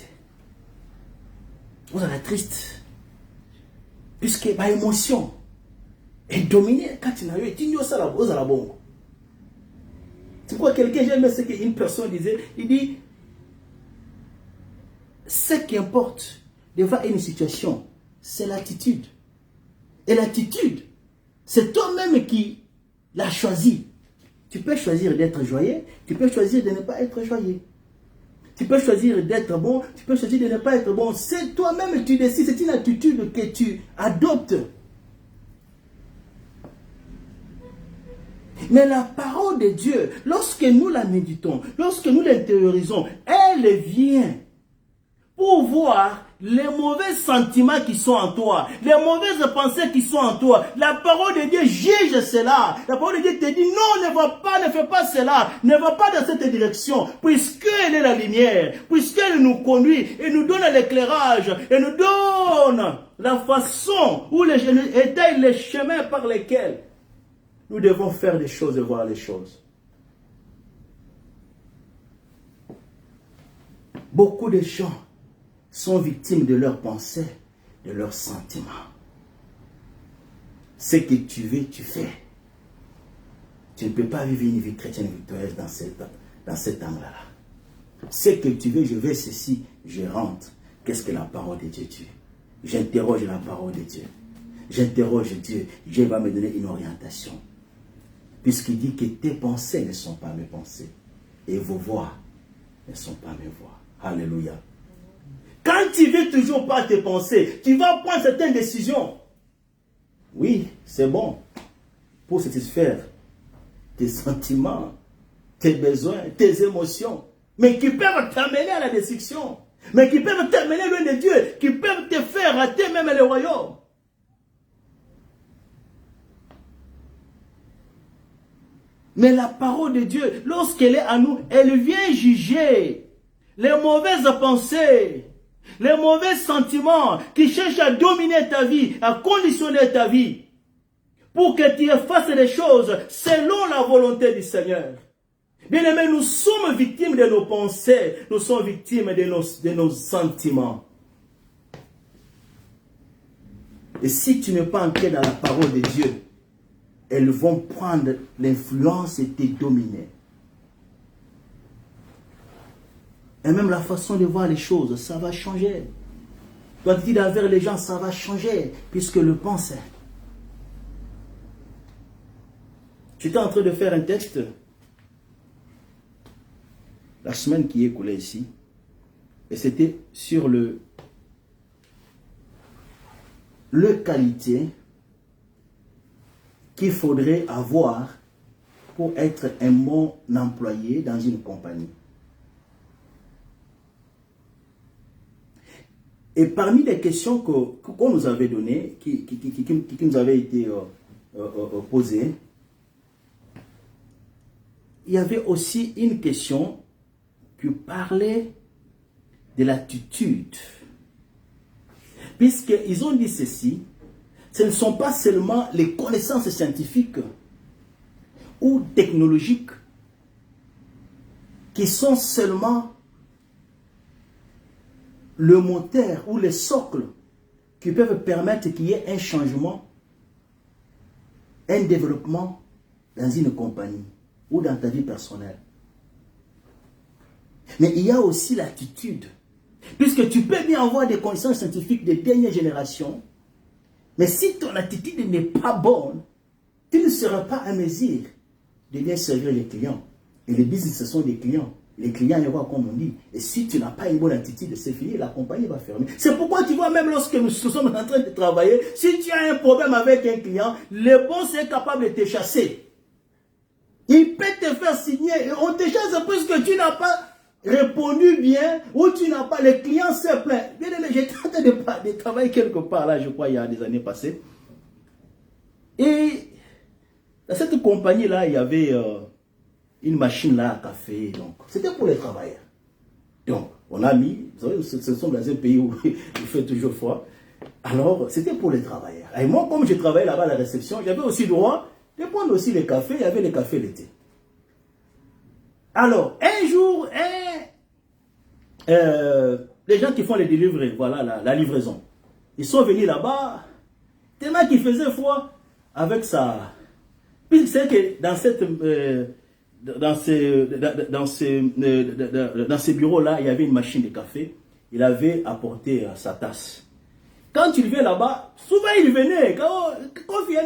[SPEAKER 1] Vous êtes triste. Puisque ma émotion est dominée quand tu n'as eu été ça la bonne. C'est pourquoi quelqu'un, j'aime ce qu'une personne disait, il dit, ce qui importe devant une situation, c'est l'attitude. Et l'attitude, c'est toi-même qui l'as choisi. Tu peux choisir d'être joyeux, tu peux choisir de ne pas être joyeux. Tu peux choisir d'être bon, tu peux choisir de ne pas être bon. C'est toi-même que tu décides, c'est une attitude que tu adoptes. Mais la parole de Dieu, lorsque nous la méditons, lorsque nous l'intériorisons, elle vient pour voir les mauvais sentiments qui sont en toi, les mauvaises pensées qui sont en toi. La parole de Dieu juge cela. La parole de Dieu te dit non, ne va pas, ne fais pas cela, ne va pas dans cette direction, puisqu'elle est la lumière, puisqu'elle nous conduit et nous donne l'éclairage et nous donne la façon où étaye les chemins par lesquels nous devons faire des choses et voir les choses. Beaucoup de gens sont victimes de leurs pensées, de leurs sentiments. Ce que tu veux, tu fais. Tu ne peux pas vivre une vie chrétienne victorieuse dans cet angle-là. Ce que tu veux, je veux ceci, je rentre. Qu'est-ce que la parole de Dieu dit? J'interroge la parole de Dieu. J'interroge Dieu. Dieu va me donner une orientation. Puisqu'il dit que tes pensées ne sont pas mes pensées. Et vos voix ne sont pas mes voix. Alléluia. quand tu ne vis toujours pas tes pensées, tu vas prendre certaines décisions. Oui, c'est bon pour satisfaire tes sentiments, tes besoins, tes émotions, mais qui peuvent t'amener à la destruction, mais qui peuvent t'amener loin de Dieu, qui peuvent te faire rater même le royaume. Mais la parole de Dieu, lorsqu'elle est à nous, elle vient juger les mauvaises pensées, les mauvais sentiments qui cherchent à dominer ta vie, à conditionner ta vie, pour que tu fasses les choses selon la volonté du Seigneur. Bien aimé, nous sommes victimes de nos pensées, nous sommes victimes de nos sentiments. Et si tu n'es pas entré dans la parole de Dieu, elles vont prendre l'influence et te dominer. Et même la façon de voir les choses, ça va changer. L'attitude envers les gens, ça va changer, puisque le pensée. J'étais en train de faire un texte la semaine qui est écoulée ici, et c'était sur le qualité qu'il faudrait avoir pour être un bon employé dans une compagnie. Et parmi les questions qu'on nous avait données, qui nous avaient été posées, il y avait aussi une question qui parlait de l'attitude. Puisqu'ils ont dit ceci, ce ne sont pas seulement les connaissances scientifiques ou technologiques qui sont seulement le moteur ou le socle qui peuvent permettre qu'il y ait un changement, un développement dans une compagnie ou dans ta vie personnelle. Mais il y a aussi l'attitude. Puisque tu peux bien avoir des connaissances scientifiques des dernières générations, mais si ton attitude n'est pas bonne, tu ne seras pas à mesure de bien servir les clients. Et les business, ce sont des clients. Les clients, ils voient comme on dit. Et si tu n'as pas une bonne attitude, c'est fini, la compagnie va fermer. C'est pourquoi tu vois, même lorsque nous sommes en train de travailler, si tu as un problème avec un client, le boss est capable de te chasser. Il peut te faire signer et on te chasse parce que tu n'as pas répondu bien ou tu n'as pas, les clients se plaignent. Bien aimé, j'étais en train de travailler quelque part là, je crois, il y a des années passées. Et dans cette compagnie-là, il y avait une machine là à café. Donc, c'était pour les travailleurs. Donc, on a mis, vous savez, ce sont dans un pays où il fait toujours froid. Alors, c'était pour les travailleurs. Et moi, comme je travaillais là-bas à la réception, j'avais aussi droit de prendre aussi les cafés. Il y avait les cafés l'été. Alors, un jour, les gens qui font les délivrer, voilà la livraison, ils sont venus là-bas, tellement qu'il faisait froid, avec ça. Puis c'est que dans ces bureaux-là, il y avait une machine de café. Il avait apporté sa tasse. Quand il vient là-bas, souvent il venait. Quand il vient,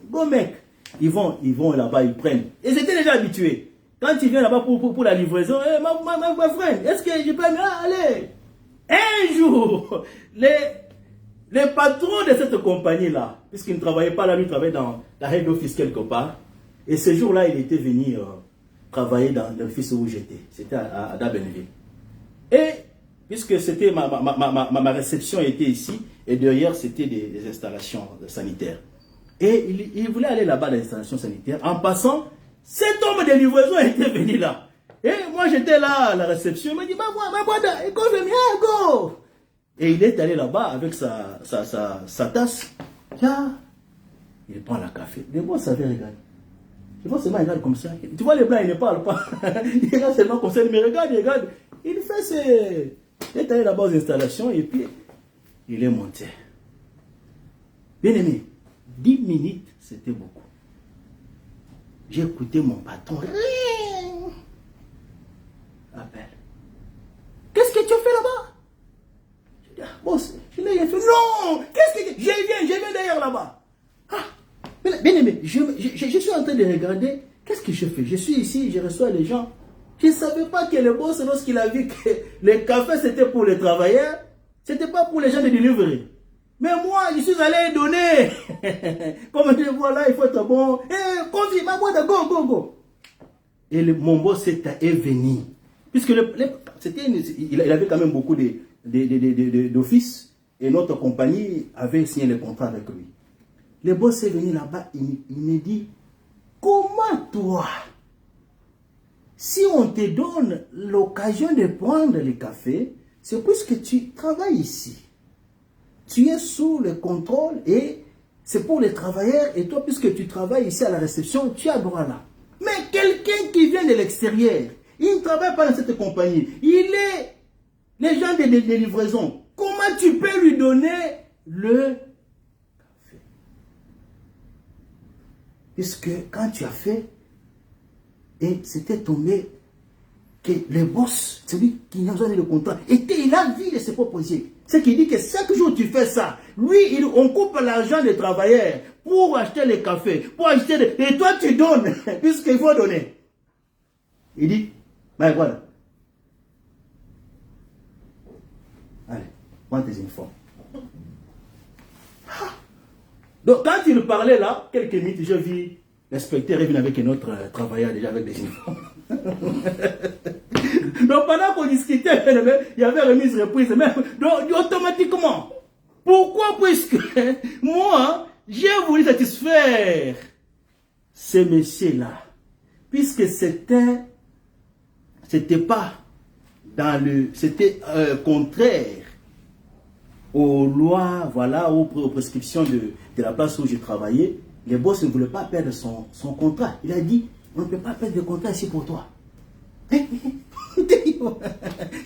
[SPEAKER 1] bon mec, ils vont là-bas, ils prennent. Ils étaient déjà habitués. Quand il vient là-bas pour la livraison, ma frère, est-ce que je peux... allez. Un jour, les patrons de cette compagnie-là, puisqu'il ne travaillait pas là, lui travaillait dans la head office quelque part. Et ce jour-là, il était venu travailler dans l'office où j'étais. C'était à Dabenville. Et puisque c'était ma réception était ici, et derrière, c'était des installations sanitaires. Et il voulait aller là-bas dans l'installation sanitaire. En passant, cet homme de livraison était venu là. Et moi, j'étais là à la réception. Il m'a dit, go. Et il est allé là-bas avec sa tasse. Tiens, il prend la café. Les blancs savaient regarder. Je vois seulement, il regarde comme ça. Tu vois, les blancs, ils ne parlent pas. Il regarde seulement comme ça. Mais regarde. Il fait ses... Il est allé là-bas aux installations et puis il est monté. Bien aimé, 10 minutes, c'était beaucoup. J'ai écouté mon patron. Appelle. Qu'est-ce que tu as fait là-bas? Je dis, boss, je n'ai rien fait. Non! Qu'est-ce que... Je viens derrière là-bas. Bien aimé, je suis en train de regarder. Qu'est-ce que je fais? Je suis ici, je reçois les gens. Je ne savais pas que le boss, lorsqu'il a vu que le café c'était pour les travailleurs, Ce n'était pas pour les gens de délivrer. Mais moi, je suis allé donner. Comme je vois là, il faut être bon. Confie, ma boîte, go. Et mon boss est venu. Puisque il avait quand même beaucoup d'offices. Et notre compagnie avait signé le contrat avec lui. Le boss est venu là-bas, il me dit, comment toi, si on te donne l'occasion de prendre le café, c'est puisque tu travailles ici. Tu es sous le contrôle et c'est pour les travailleurs. Et toi, puisque tu travailles ici à la réception, tu as droit là. Mais quelqu'un qui vient de l'extérieur, il ne travaille pas dans cette compagnie. Il est les gens de livraison. Comment tu peux lui donner le café? Puisque quand tu as fait, et c'était tombé que le boss, celui qui nous a donné le contrat, il a vu de ses propres yeux. C'est qu'il dit que chaque jour tu fais ça, lui, on coupe l'argent des travailleurs pour acheter le café, pour acheter et toi tu donnes, puisqu'il faut donner. Il dit, ben voilà. Allez, prends tes uniformes. Donc quand il parlait là, quelques minutes, je vis l'inspecteur est venu avec un autre travailleur déjà avec des uniformes. Donc pendant qu'on discutait, il y avait remise reprise. Donc automatiquement, pourquoi? Puisque moi, j'ai voulu satisfaire ces messieurs-là. Puisque c'était pas dans le... C'était contraire aux lois, voilà, aux prescriptions de la place où j'ai travaillé. Le boss ne voulait pas perdre son contrat. Il a dit, on ne peut pas perdre le contrat ici pour toi.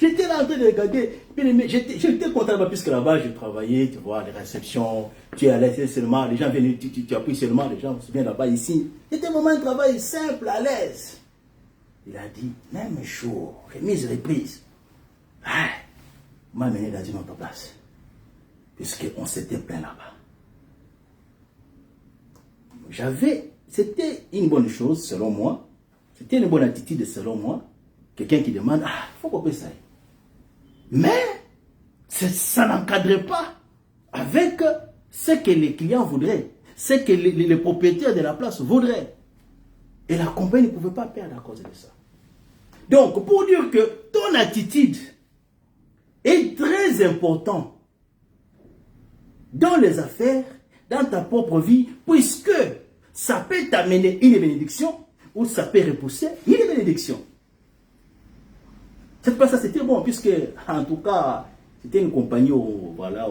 [SPEAKER 1] J'étais là en train de regarder. J'étais content puisque là-bas, je travaillais, tu vois, les réceptions, tu es à l'aise seulement, les gens viennent, tu appuies seulement, les gens viennent là-bas, ici. C'était vraiment un travail simple, à l'aise. Il a dit, même jour, remise, reprise. Ah, on m'a amené dans une autre place. Puisqu'on s'était plein là-bas. C'était une bonne chose selon moi. C'était une bonne attitude selon moi. Quelqu'un qui demande, il faut qu'on paye ça. Mais, ça n'encadrait pas avec ce que les clients voudraient, ce que les propriétaires de la place voudraient. Et la compagnie ne pouvait pas perdre à cause de ça. Donc, pour dire que ton attitude est très importante dans les affaires, dans ta propre vie, puisque ça peut t'amener une bénédiction ou ça peut repousser une bénédiction. Cette place, c'était bon, puisque, en tout cas, c'était une compagnie où, voilà,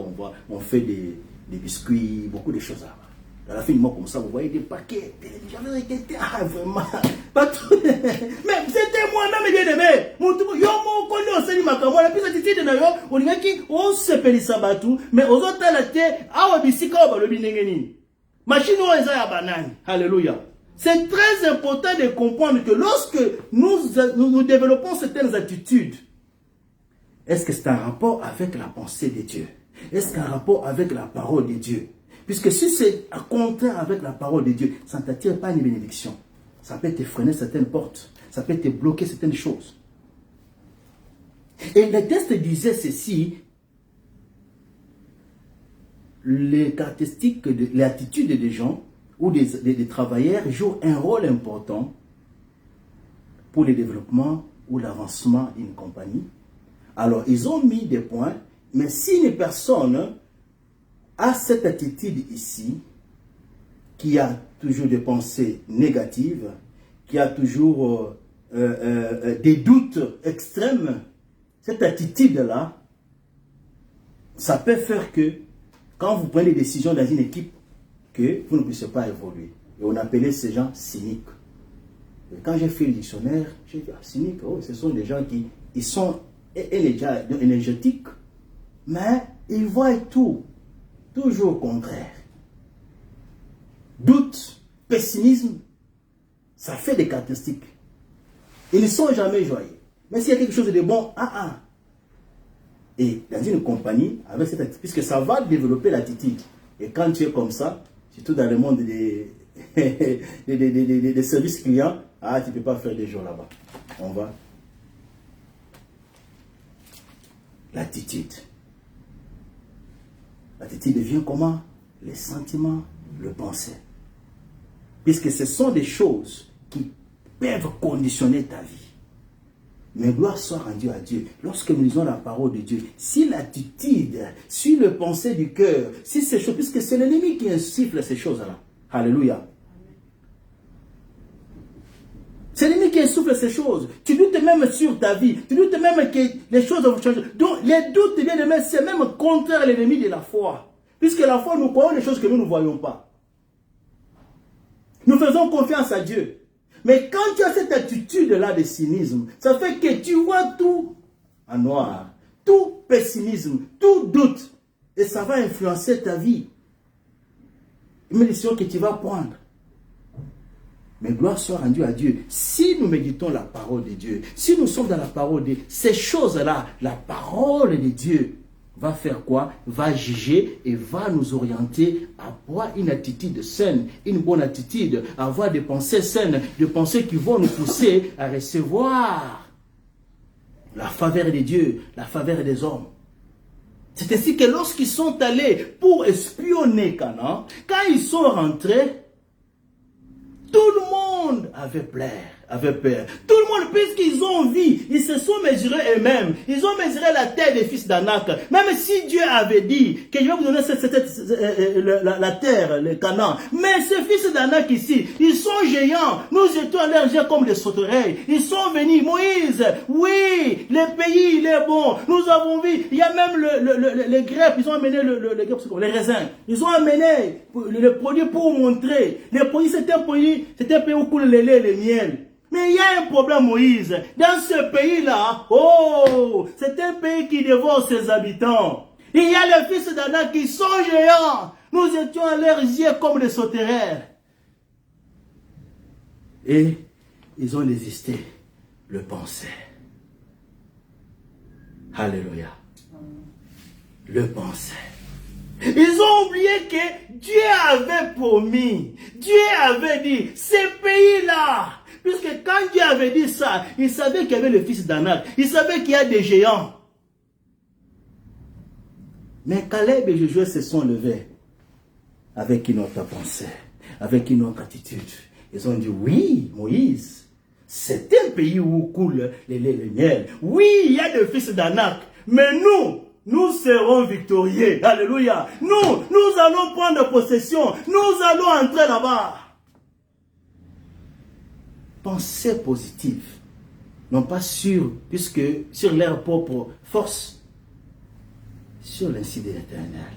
[SPEAKER 1] on fait des biscuits, beaucoup de choses là. À la fin du mois, comme ça, vous voyez des paquets. J'avais regretté, vraiment. Pas tout. Mais c'était moi-même, bien aimé. Yo, mon connu, on s'est dit, ma camarade, puis cette attitude, on dit, on se pèle ça, batou, mais aux autres, la terre, ah, bisika, on va le binengeni. Machine, on est à banane. Alléluia. C'est très important de comprendre que lorsque nous développons certaines attitudes, est-ce que c'est un rapport avec la pensée de Dieu? Est-ce qu'il y a un rapport avec la parole de Dieu? Puisque si c'est à contraire avec la parole de Dieu, ça ne t'attire pas une bénédiction. Ça peut te freiner certaines portes. Ça peut te bloquer certaines choses. Et le texte disait ceci. Les caractéristiques, l'attitude des gens ou des travailleurs jouent un rôle important pour le développement ou l'avancement d'une compagnie. Alors, ils ont mis des points, mais si une personne a cette attitude ici, qui a toujours des pensées négatives, qui a toujours des doutes extrêmes, cette attitude-là, ça peut faire que, quand vous prenez des décisions dans une équipe, que vous ne puissiez pas évoluer. Et on appelait ces gens cyniques. Et quand j'ai fait le dictionnaire, j'ai dit, cyniques, ce sont des gens qui ils sont énergétiques, mais ils voient tout. Toujours contraire. Doute, pessimisme, ça fait des caractéristiques. Ils ne sont jamais joyeux. Mais s'il y a quelque chose de bon, Et dans une compagnie, avec cette attitude, puisque ça va développer l'attitude. Et quand tu es comme ça, surtout dans le monde des services clients, tu ne peux pas faire des jours là-bas. On va. L'attitude. L'attitude devient comment? Les sentiments, le pensée. Puisque ce sont des choses qui peuvent conditionner ta vie. Mais gloire soit rendue à Dieu. Lorsque nous lisons la parole de Dieu, si l'attitude, si le pensée du cœur, si ces choses, puisque c'est l'ennemi qui insuffle ces choses-là. Alléluia. C'est l'ennemi qui insuffle ces choses. Tu doutes même sur ta vie. Tu doutes même que les choses vont changer. Donc, les doutes, bien aimés, c'est même contraire à l'ennemi de la foi. Puisque la foi, nous croyons les choses que nous ne voyons pas. Nous faisons confiance à Dieu. Mais quand tu as cette attitude-là de cynisme, ça fait que tu vois tout en noir, tout pessimisme, tout doute. Et ça va influencer ta vie. Une décision que tu vas prendre. Mais gloire soit rendue à Dieu. Si nous méditons la parole de Dieu, si nous sommes dans la parole de Dieu, ces choses-là, la parole de Dieu va faire quoi? Va juger et va nous orienter à avoir une attitude saine, une bonne attitude, à avoir des pensées saines, des pensées qui vont nous pousser à recevoir la faveur de Dieu, la faveur des hommes. C'est ainsi que lorsqu'ils sont allés pour espionner Canaan, quand ils sont rentrés, tout le monde avait peur. Tout le monde, puisqu'ils ont vu, ils se sont mesurés eux-mêmes. Ils ont mesuré la terre des fils d'Anak. Même si Dieu avait dit que je vais vous donner la terre, le Canaan. Mais ces fils d'Anak ici, ils sont géants. Nous étions à l'air géants comme des sauterelles. Ils sont venus. Moïse, oui, le pays, il est bon. Nous avons vu, il y a même les greffes. Ils ont amené les raisins. Ils ont amené le produit pour montrer. Les produits, c'était un pays où coule le lait et le miel. Mais il y a un problème, Moïse. Dans ce pays-là, c'est un pays qui dévore ses habitants. Il y a les fils d'Anak qui sont géants. Nous étions à leurs yeux comme des sauterelles. Et ils ont désisté, le penser. Alléluia. Le penser. Ils ont oublié que Dieu avait promis. Dieu avait dit, ces pays-là, puisque quand Dieu avait dit ça, il savait qu'il y avait le fils d'Anak. Il savait qu'il y a des géants. Mais Caleb et Josué se sont levés avec une autre pensée, avec une autre attitude. Ils ont dit, oui, Moïse, c'est un pays où coule le lait et le miel. Oui, il y a des fils d'Anak. Mais nous serons victorieux. Alléluia. Nous allons prendre possession. Nous allons entrer là-bas. Pensée positive. Non pas sur leur propre force. Sur l'insi de l'Éternel.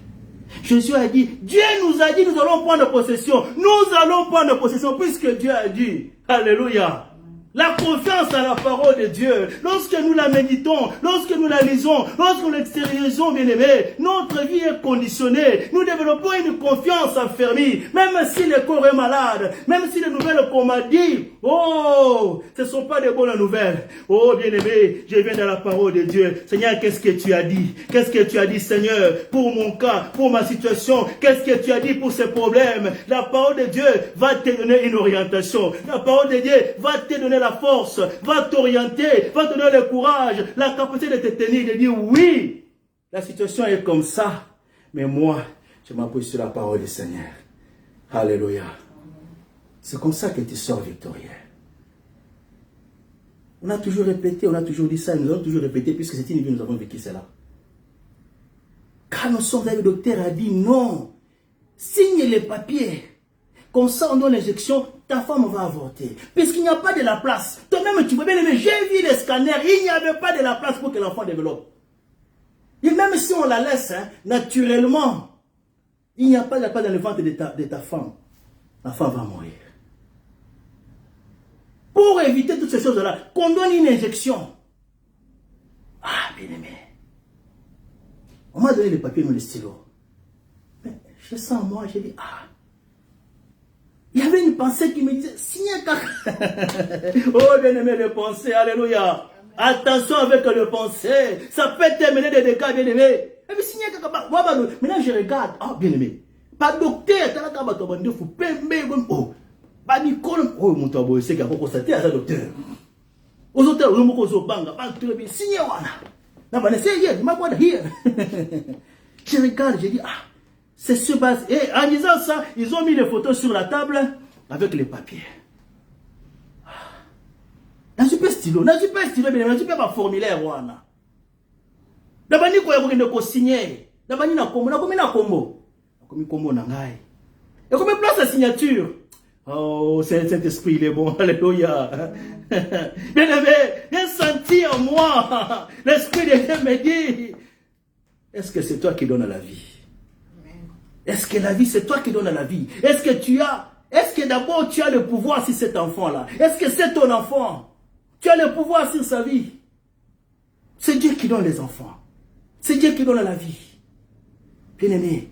[SPEAKER 1] Jésus a dit, Dieu nous a dit, nous allons prendre possession. Nous allons prendre possession puisque Dieu a dit. Alléluia. La confiance à la parole de Dieu, lorsque nous la méditons, lorsque nous la lisons, lorsque nous l'extériorisons, bien-aimés, notre vie est conditionnée. Nous développons une confiance affermie, même si le corps est malade, même si les nouvelles qu'on m'a dit, ce ne sont pas de bonnes nouvelles. Oh, bien-aimé, je viens dans la parole de Dieu. Seigneur, qu'est-ce que tu as dit? Qu'est-ce que tu as dit, Seigneur, pour mon cas, pour ma situation? Qu'est-ce que tu as dit pour ces problèmes? La parole de Dieu va te donner une orientation. La parole de Dieu va te donner la force, va t'orienter, va te donner le courage, la capacité de te tenir, de dire oui, la situation est comme ça, mais moi, je m'appuie sur la parole du Seigneur. Alléluia. C'est comme ça que tu sors victorieux. On a toujours répété, on a toujours dit ça, et nous allons toujours répéter, puisque c'est une vie, nous avons vécu cela. Quand nous sommes là, le docteur a dit non, signe les papiers. Comme ça, on donne l'injection, ta femme va avorter. Puisqu'il n'y a pas de la place. Toi-même, tu peux bien aimer, j'ai vu les scanners, il n'y avait pas de la place pour que l'enfant développe. Et même si on la laisse, naturellement, il n'y a pas de la place dans le ventre de ta femme. La femme va mourir. Pour éviter toutes ces choses-là, qu'on donne une injection. Ah, bien aimé. On m'a donné les papiers, mais le stylo. Mais je sens moi, j'ai dit, il y avait une pensée qui me disait, signe oh, bien aimé, les pensées, alléluia. Attention avec le pensée. Ça peut terminer des dégâts, bien aimé. Et puis, signe maintenant, je regarde. Bien aimé. Pas docteur, t'as la cabane de fou. Pas Nicole. Mon tabou, c'est qu'il a constaté à ça, docteur. Aux hôtels, on m'a banga, signe wana. Non, mais c'est hier, je regarde, j'ai dit, C'est sur base. Et en disant ça, ils ont mis les photos sur la table avec les papiers. N'a pas stylo, n'a pas stylo, mais n'a pas formulaire. N'a pas ni quoi vous signer. N'a pas ni na combo, n'a pas combo. N'a pas combo nangai. Et combien de place la signature? Oh, Saint-Esprit, il est bon. Alléluia. Bien aimé, j'ai senti en moi. L'Esprit de Dieu me dit, est-ce que c'est toi qui donnes la vie? Est-ce que la vie, c'est toi qui donnes la vie? Est-ce que d'abord tu as le pouvoir sur cet enfant-là? Est-ce que c'est ton enfant? Tu as le pouvoir sur sa vie? C'est Dieu qui donne les enfants. C'est Dieu qui donne la vie. Bien aimé.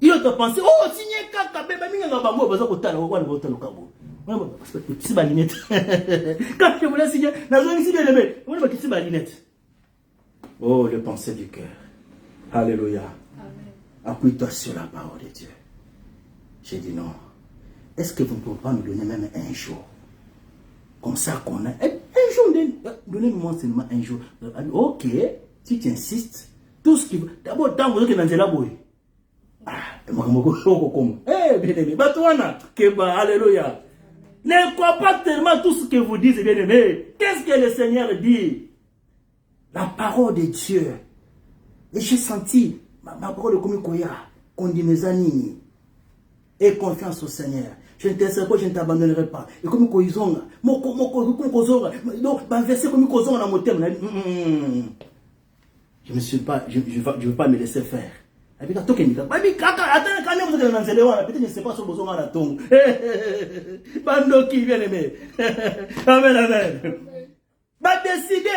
[SPEAKER 1] Il a pensé, oh, signé caca, bébé, il y a un bambou, parce que tu as le cabo. Parce que tu as une lunette. Quand je voulais signer, la zone ici, bien aimé, on va quitter ma lunette. Oh, le pensée du cœur. Alléluia. Appuie-toi sur la parole de Dieu. J'ai dit non. Est-ce que vous ne pouvez pas nous donner même un jour? Comme ça qu'on a. Un jour, donnez-moi seulement un jour. Ok, si tu insistes, tout ce qui va. D'abord, tant que vous êtes dans la bouille. Bien-aimé. Alléluia. Ne crois pas tellement tout ce que vous dites, bien-aimé. Qu'est-ce que le Seigneur dit? La parole de Dieu. Et j'ai senti ma parole comme Koya, Kondimezani, et confiance au Seigneur. Je ne t'insérerai pas, je ne t'abandonnerai pas. Et comme Koizonga, donc, verset comme Koizonga dans mon thème. Je ne veux pas me laisser faire. Peut-être je ne sais pas si vous avez la tombe. Bando qui vient aimer. Amen, amen. Bah décider,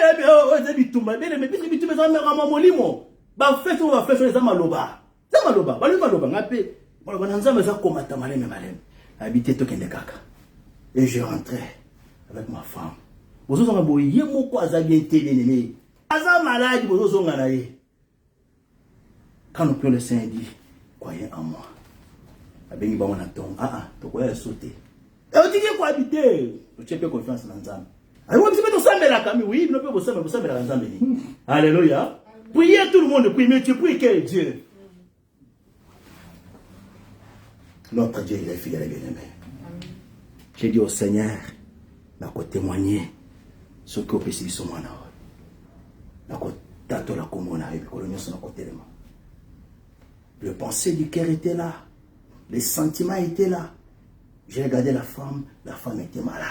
[SPEAKER 1] bah fait on va faire les amaloba. Zamaloba, bah lui maloba ngapé. Bon on nzamba za komata maleme maleme. Habité to kende kaka. Et je rentrais avec ma femme. Bozo nga boye moko azabi bien-aimé. Aza malade bozo nga na ye. Quand le Seigneur dit croyez en moi. Abengi ba on attend. To koya sauter. Et on dit quoi habiter. Tu peux confiance en Nzambe. Alors vous pouvez ensemble la cami oui, nous pouvons ensemble la Nzambe. Alléluia. Priez tout le monde, prie, mais tu pries quel Dieu? Notre Dieu, il est fidèle et bien-aimé. J'ai dit au Seigneur, je vais témoigner ce que vous sur moi. Le pensée du cœur était là, les sentiments étaient là. J'ai regardé la femme était malade.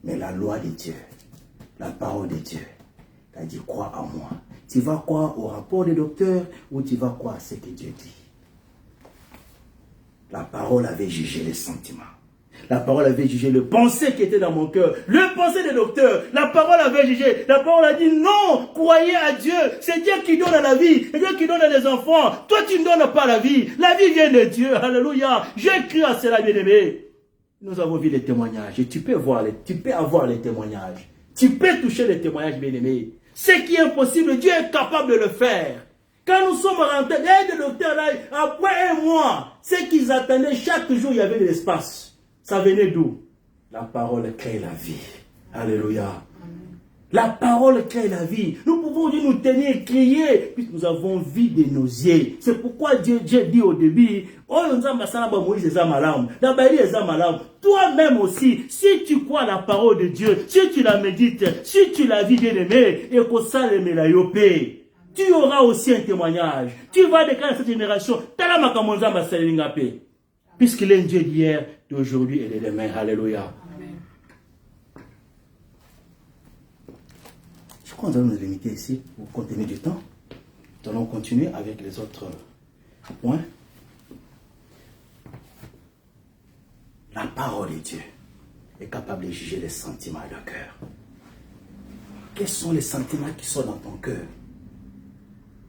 [SPEAKER 1] Mais la loi de Dieu, la parole de Dieu, t'as dit crois en moi. Tu vas croire au rapport des docteurs ou tu vas croire à ce que Dieu dit. La parole avait jugé les sentiments. La parole avait jugé le pensée qui était dans mon cœur. Le pensée des docteurs. La parole avait jugé. La parole a dit non, croyez à Dieu. C'est Dieu qui donne la vie. C'est Dieu qui donne les enfants. Toi, tu ne donnes pas la vie. La vie vient de Dieu. Alléluia. J'ai cru à cela, bien-aimé. Nous avons vu les témoignages et tu peux avoir les témoignages. Tu peux toucher les témoignages, bien-aimés. Ce qui est impossible, Dieu est capable de le faire. Quand nous sommes rentrés, les docteurs là, après un mois, ce qu'ils attendaient, chaque jour, il y avait de l'espace. Ça venait d'où? La parole crée la vie. Alléluia. La parole crée la vie. Nous pouvons nous tenir, crier, puisque nous avons vu des nausiers. C'est pourquoi Dieu dit au début, toi-même aussi, si tu crois la parole de Dieu, si tu la médites, si tu la vis bien aimé, et que ça tu auras aussi un témoignage. Tu vas déclarer à cette génération, puisqu'il est Dieu d'hier, d'aujourd'hui et de demain. Alléluia. Je crois que nous allons nous limiter ici pour contenir du temps. Nous allons continuer avec les autres points. La parole de Dieu est capable de juger les sentiments et le cœur. Quels sont les sentiments qui sont dans ton cœur?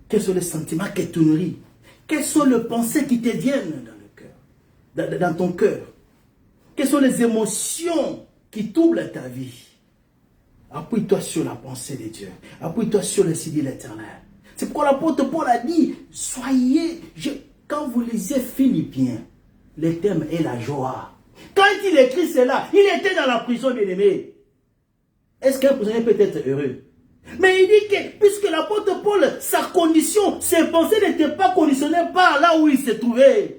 [SPEAKER 1] Quels sont les sentiments qui te nourrissent? Quelles sont les pensées qui te viennent dans le cœur, dans ton cœur? Quelles sont les émotions qui troublent ta vie? Appuie-toi sur la pensée de Dieu. Appuie-toi sur le CD de l'Éternel. C'est pourquoi l'apôtre Paul a dit, quand vous lisez Philippiens, le thème est la joie. Quand il écrit cela, il était dans la prison, bien-aimé. Est-ce qu'un prisonnier peut être heureux? Mais il dit que, puisque l'apôtre Paul, sa condition, ses pensées n'étaient pas conditionnées par là où il se trouvait.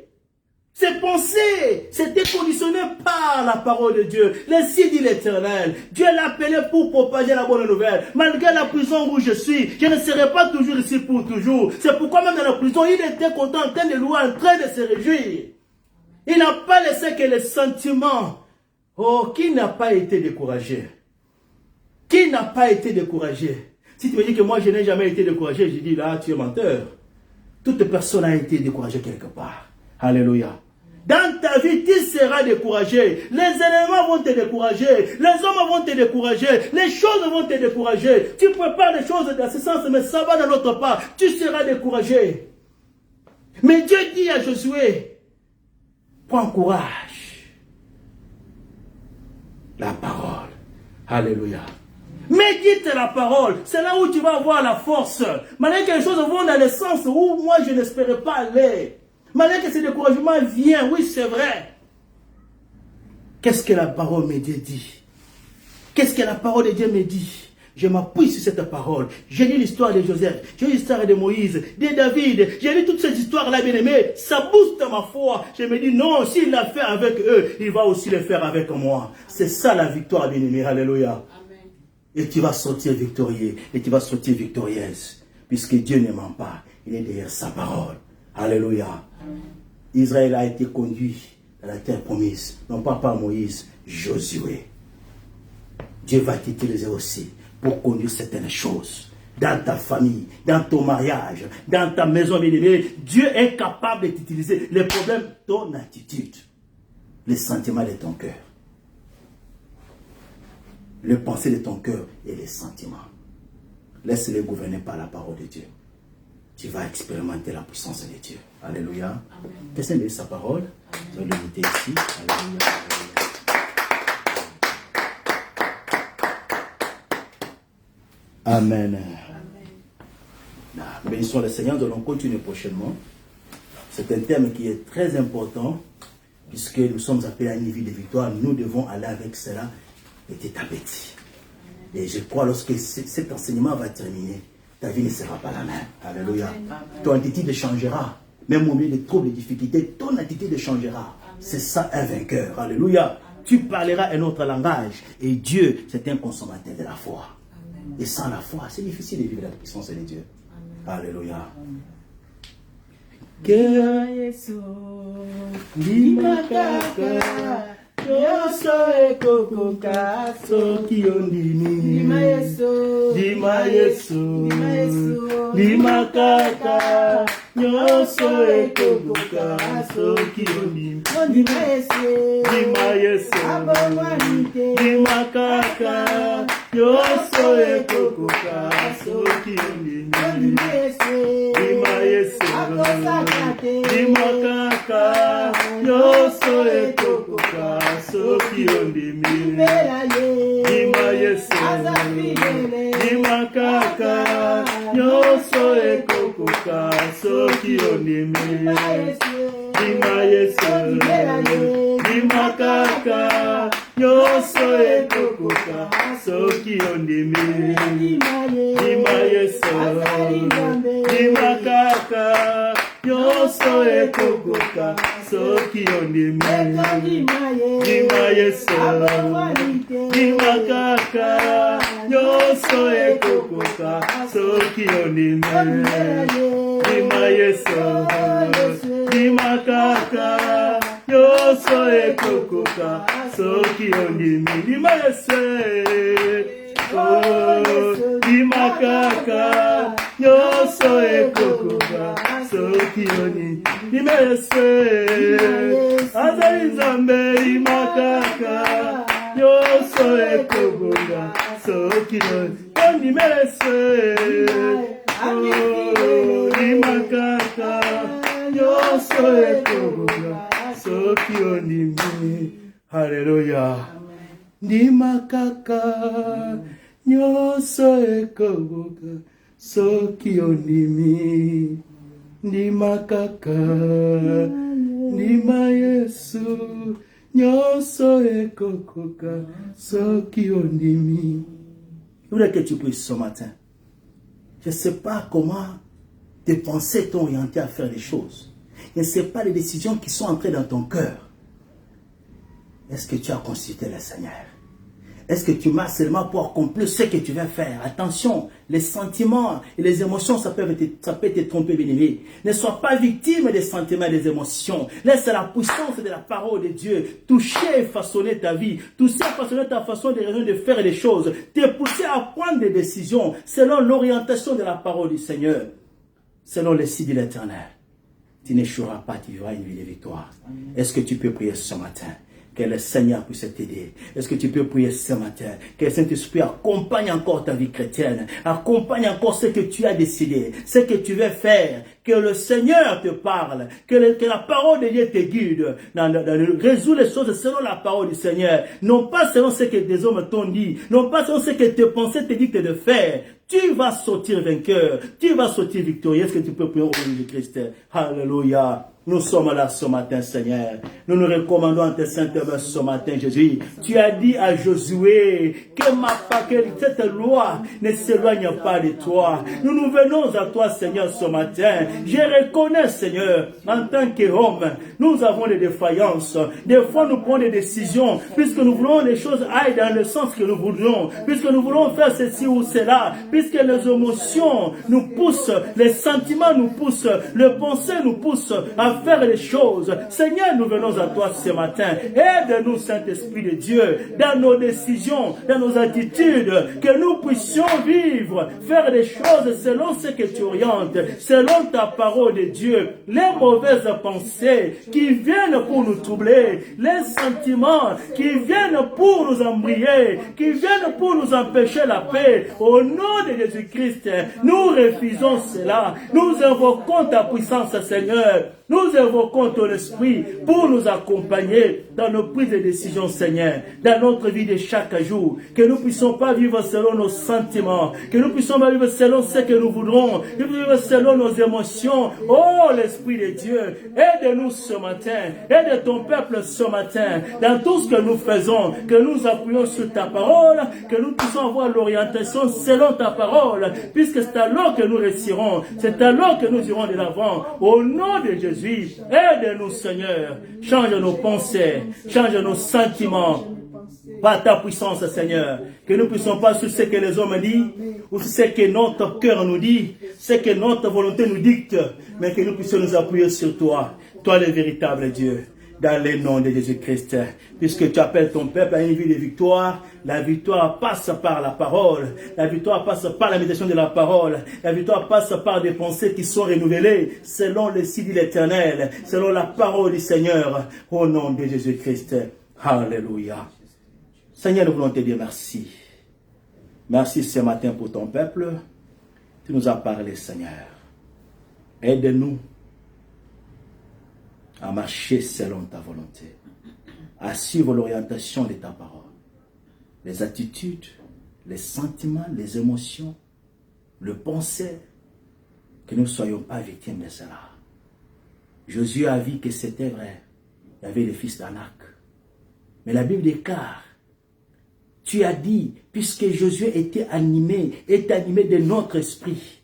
[SPEAKER 1] Ses pensées s'étaient conditionnées par la parole de Dieu. Ainsi dit l'Éternel. Dieu l'a appelé pour propager la bonne nouvelle. Malgré la prison où je suis, je ne serai pas toujours ici pour toujours. C'est pourquoi même dans la prison, il était content, en train de louer, en train de se réjouir. Il n'a pas laissé que les sentiments. Oh, qui n'a pas été découragé? Qui n'a pas été découragé? Si tu me dis que moi je n'ai jamais été découragé, je dis là, tu es menteur. Toute personne a été découragée quelque part. Alléluia. Dans ta vie, tu seras découragé. Les éléments vont te décourager. Les hommes vont te décourager. Les choses vont te décourager. Tu prépares des choses dans ce sens, mais ça va dans l'autre part. Tu seras découragé. Mais Dieu dit à Josué, prends courage. La parole. Alléluia. Médite la parole. C'est là où tu vas avoir la force. Malgré que les choses vont dans le sens où moi je n'espérais pas aller. Malgré que ce découragement vient, oui c'est vrai. Qu'est-ce que la parole de Dieu dit? Qu'est-ce que la parole de Dieu me dit? Je m'appuie sur cette parole. J'ai lu l'histoire de Joseph, j'ai lu l'histoire de Moïse, de David. J'ai lu toutes ces histoires-là, bien aimé. Ça booste ma foi. Je me dis non, s'il l'a fait avec eux, il va aussi le faire avec moi. C'est ça la victoire, bien aimé. Alléluia. Amen. Et tu vas sortir victorieux. Et tu vas sortir victorieuse. Puisque Dieu ne ment pas. Il est derrière sa parole. Alléluia. Amen. Israël a été conduit dans la terre promise. Non pas par Moïse, Josué. Dieu va t'utiliser aussi pour conduire certaines choses. Dans ta famille, dans ton mariage, dans ta maison bien-aimée. Dieu est capable de t'utiliser. Le problème, ton attitude. Les sentiments de ton cœur. Les pensées de ton cœur et les sentiments. Laisse-les gouverner par la parole de Dieu. Tu vas expérimenter la puissance de Dieu. Alléluia. Personne de sa parole. Vous allez l'écouter ici. Alléluia. Amen. Amen. Bénissons le Seigneur. Nous allons continuer prochainement. C'est un thème qui est très important. Puisque nous sommes appelés à une vie de victoire. Nous devons aller avec cela petit à petit. Et je crois lorsque cet enseignement va terminer, ta vie ne sera pas la même. Alléluia. Ton attitude changera. Même au milieu de troubles, de difficultés, ton attitude changera. C'est ça un vainqueur. Alléluia. Amen. Tu parleras un autre langage. Et Dieu, c'est un consommateur de la foi. Amen. Et sans la foi, c'est difficile de vivre la puissance de Dieu. Amen. Alléluia. Yoso ekokoka soki ondimi Lima Yesu Lima kaka Yoso ekokoka soki ondimi Lima Yesu Lima kaka Yoso ekokoka soki ondimi Lima Yesu Lima kaka Yoso ekokoka soki ondimi Lima Yesu Lima kaka Yoso ekokoka soki ondimi Lima Yesu Lima kaka Yoso ekokoka soki ondimi Lima Yesu Lima kaka Yoso ekokoka soki ondimi Lima Yesu Lima kaka Yoso ekokoka soki ondimi Lima Yesu Lima kaka Yoso ekokoka soki ondimi Lima Yesu Lima kaka Yoso ekokoka soki ondimi Lima Yesu Azali Nzambe Lima kaka Yoso ekokoka soki ondimi Yesu Lima kaka Yoso ekokoka soki ondimi. Hallelujah. Lima kaka Yoso ekokoka soki ondimi Lima kaka Lima Yesu Yoso ekokoka soki ondimi Je voudrais que tu pries ce matin. Je ne sais pas comment tes pensées t'ont orienté à faire les choses. Je ne sais pas les décisions qui sont entrées dans ton cœur. Est-ce que tu as consulté le Seigneur? Est-ce que tu marches seulement pour accomplir ce que tu veux faire? Attention, les sentiments et les émotions, ça peut te tromper, bien-aimé. Ne sois pas victime des sentiments et des émotions. Laisse la puissance de la parole de Dieu toucher et façonner ta vie. Toucher et façonner ta façon de faire les choses. Te pousser à prendre des décisions selon l'orientation de la parole du Seigneur. Selon les signes de l'Éternel. Tu n'échoueras pas, tu vivras une vie de victoire. Est-ce que tu peux prier ce matin? Que le Seigneur puisse t'aider. Est-ce que tu peux prier ce matin? Que le Saint-Esprit accompagne encore ta vie chrétienne. Accompagne encore ce que tu as décidé. Ce que tu veux faire. Que le Seigneur te parle. Que la parole de Dieu te guide. Résoudre les choses selon la parole du Seigneur. Non pas selon ce que des hommes t'ont dit. Non pas selon ce que tes pensées te dictent de faire. Tu vas sortir vainqueur. Tu vas sortir victorieux. Est-ce que tu peux prier au nom de Christ? Alléluia. Nous sommes là ce matin, Seigneur. Nous nous recommandons à tes saintes mains ce matin, Jésus. Tu as dit à Josué que cette loi ne s'éloigne pas de toi. Nous nous venons à toi, Seigneur, ce matin. Je reconnais, Seigneur, en tant qu'homme, nous avons des défaillances. Des fois, nous prenons des décisions, puisque nous voulons les choses aillent dans le sens que nous voudrions, puisque nous voulons faire ceci ou cela, puisque les émotions nous poussent, les sentiments nous poussent, les pensées nous poussent à faire les choses. Seigneur, nous venons à toi ce matin. Aide-nous, Saint-Esprit de Dieu, dans nos décisions, dans nos attitudes, que nous puissions vivre, faire les choses selon ce que tu orientes, selon ta parole de Dieu. Les mauvaises pensées qui viennent pour nous troubler, les sentiments qui viennent pour nous embrayer, qui viennent pour nous empêcher la paix, au nom de Jésus-Christ, nous refusons cela. Nous invoquons ta puissance, Seigneur. Nous invoquons ton esprit pour nous accompagner dans nos prises de décision, Seigneur, dans notre vie de chaque jour. Que nous ne puissions pas vivre selon nos sentiments, que nous ne puissions pas vivre selon ce que nous voudrons, que nous vivre selon nos émotions. Oh, l'Esprit de Dieu, aide-nous ce matin, aide ton peuple ce matin, dans tout ce que nous faisons, que nous appuyons sur ta parole, que nous puissions avoir l'orientation selon ta parole, puisque c'est alors que nous réussirons, c'est alors que nous irons de l'avant. Au nom de Jésus, aide-nous, Seigneur. Change nos pensées, change nos sentiments par ta puissance, Seigneur. Que nous ne puissions pas sur ce que les hommes disent, ou sur ce que notre cœur nous dit, ce que notre volonté nous dicte, mais que nous puissions nous appuyer sur toi, toi le véritable Dieu. Dans le nom de Jésus-Christ, puisque tu appelles ton peuple à une vie de victoire, la victoire passe par la parole, la victoire passe par la méditation de la parole, la victoire passe par des pensées qui sont renouvelées selon le signe de l'Éternel, selon la parole du Seigneur, au nom de Jésus-Christ. Alléluia. Seigneur, nous voulons te dire merci. Merci ce matin pour ton peuple. Tu nous as parlé, Seigneur. Aide-nous à marcher selon ta volonté, à suivre l'orientation de ta parole, les attitudes, les sentiments, les émotions, le penser, que nous ne soyons pas victimes de cela. Josué a vu que c'était vrai, il y avait les fils d'Anak. Mais la Bible déclare, tu as dit, puisque Josué était animé de notre esprit,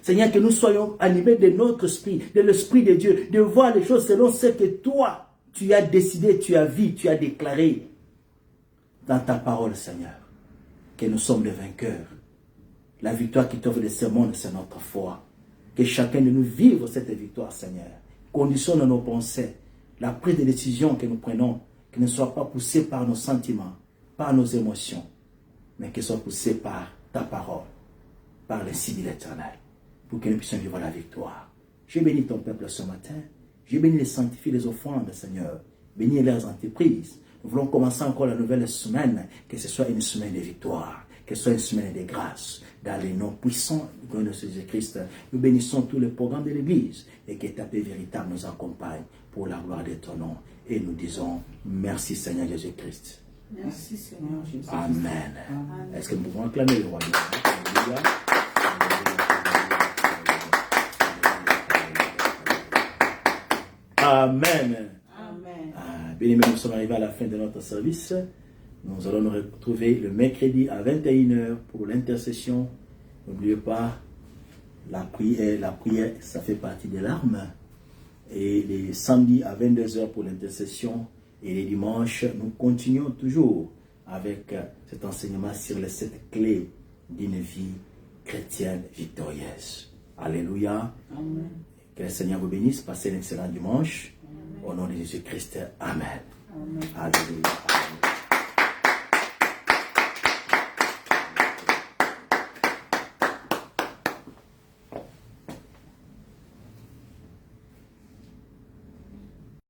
[SPEAKER 1] Seigneur, que nous soyons animés de notre esprit, de l'esprit de Dieu, de voir les choses selon ce que toi, tu as décidé, tu as vu, tu as déclaré dans ta parole, Seigneur, que nous sommes les vainqueurs. La victoire qui t'offre de ce monde, c'est notre foi. Que chacun de nous vive cette victoire, Seigneur. Conditionne nos pensées, la prise de décision que nous prenons, que ne soit pas poussée par nos sentiments, par nos émotions, mais que soit poussée par ta parole, par les signes de l'Éternel, pour que nous puissions vivre la victoire. Je bénis ton peuple ce matin. Je bénis les sanctifiés, les offrandes, Seigneur. Bénis leurs entreprises. Nous voulons commencer encore la nouvelle semaine, que ce soit une semaine de victoire, que ce soit une semaine de grâce. Dans les noms puissants de Jésus-Christ, nous bénissons tous les programmes de l'Église et que ta paix véritable nous accompagne pour la gloire de ton nom. Et nous disons merci Seigneur Jésus-Christ.
[SPEAKER 2] Merci Seigneur Jésus.
[SPEAKER 1] Amen. Est-ce que nous pouvons acclamer le roi? Amen.
[SPEAKER 2] Amen.
[SPEAKER 1] Bien-aimés, nous sommes arrivés à la fin de notre service. Nous allons nous retrouver le mercredi à 21h pour l'intercession. N'oubliez pas, la prière, ça fait partie des larmes. Et les samedis à 22h pour l'intercession. Et les dimanches, nous continuons toujours avec cet enseignement sur les 7 clés d'une vie chrétienne victorieuse. Alléluia.
[SPEAKER 2] Amen.
[SPEAKER 1] Que le Seigneur vous bénisse. Passez un excellent dimanche. Au nom de Jésus-Christ. Amen.
[SPEAKER 2] Amen.
[SPEAKER 1] Alléluia. Amen.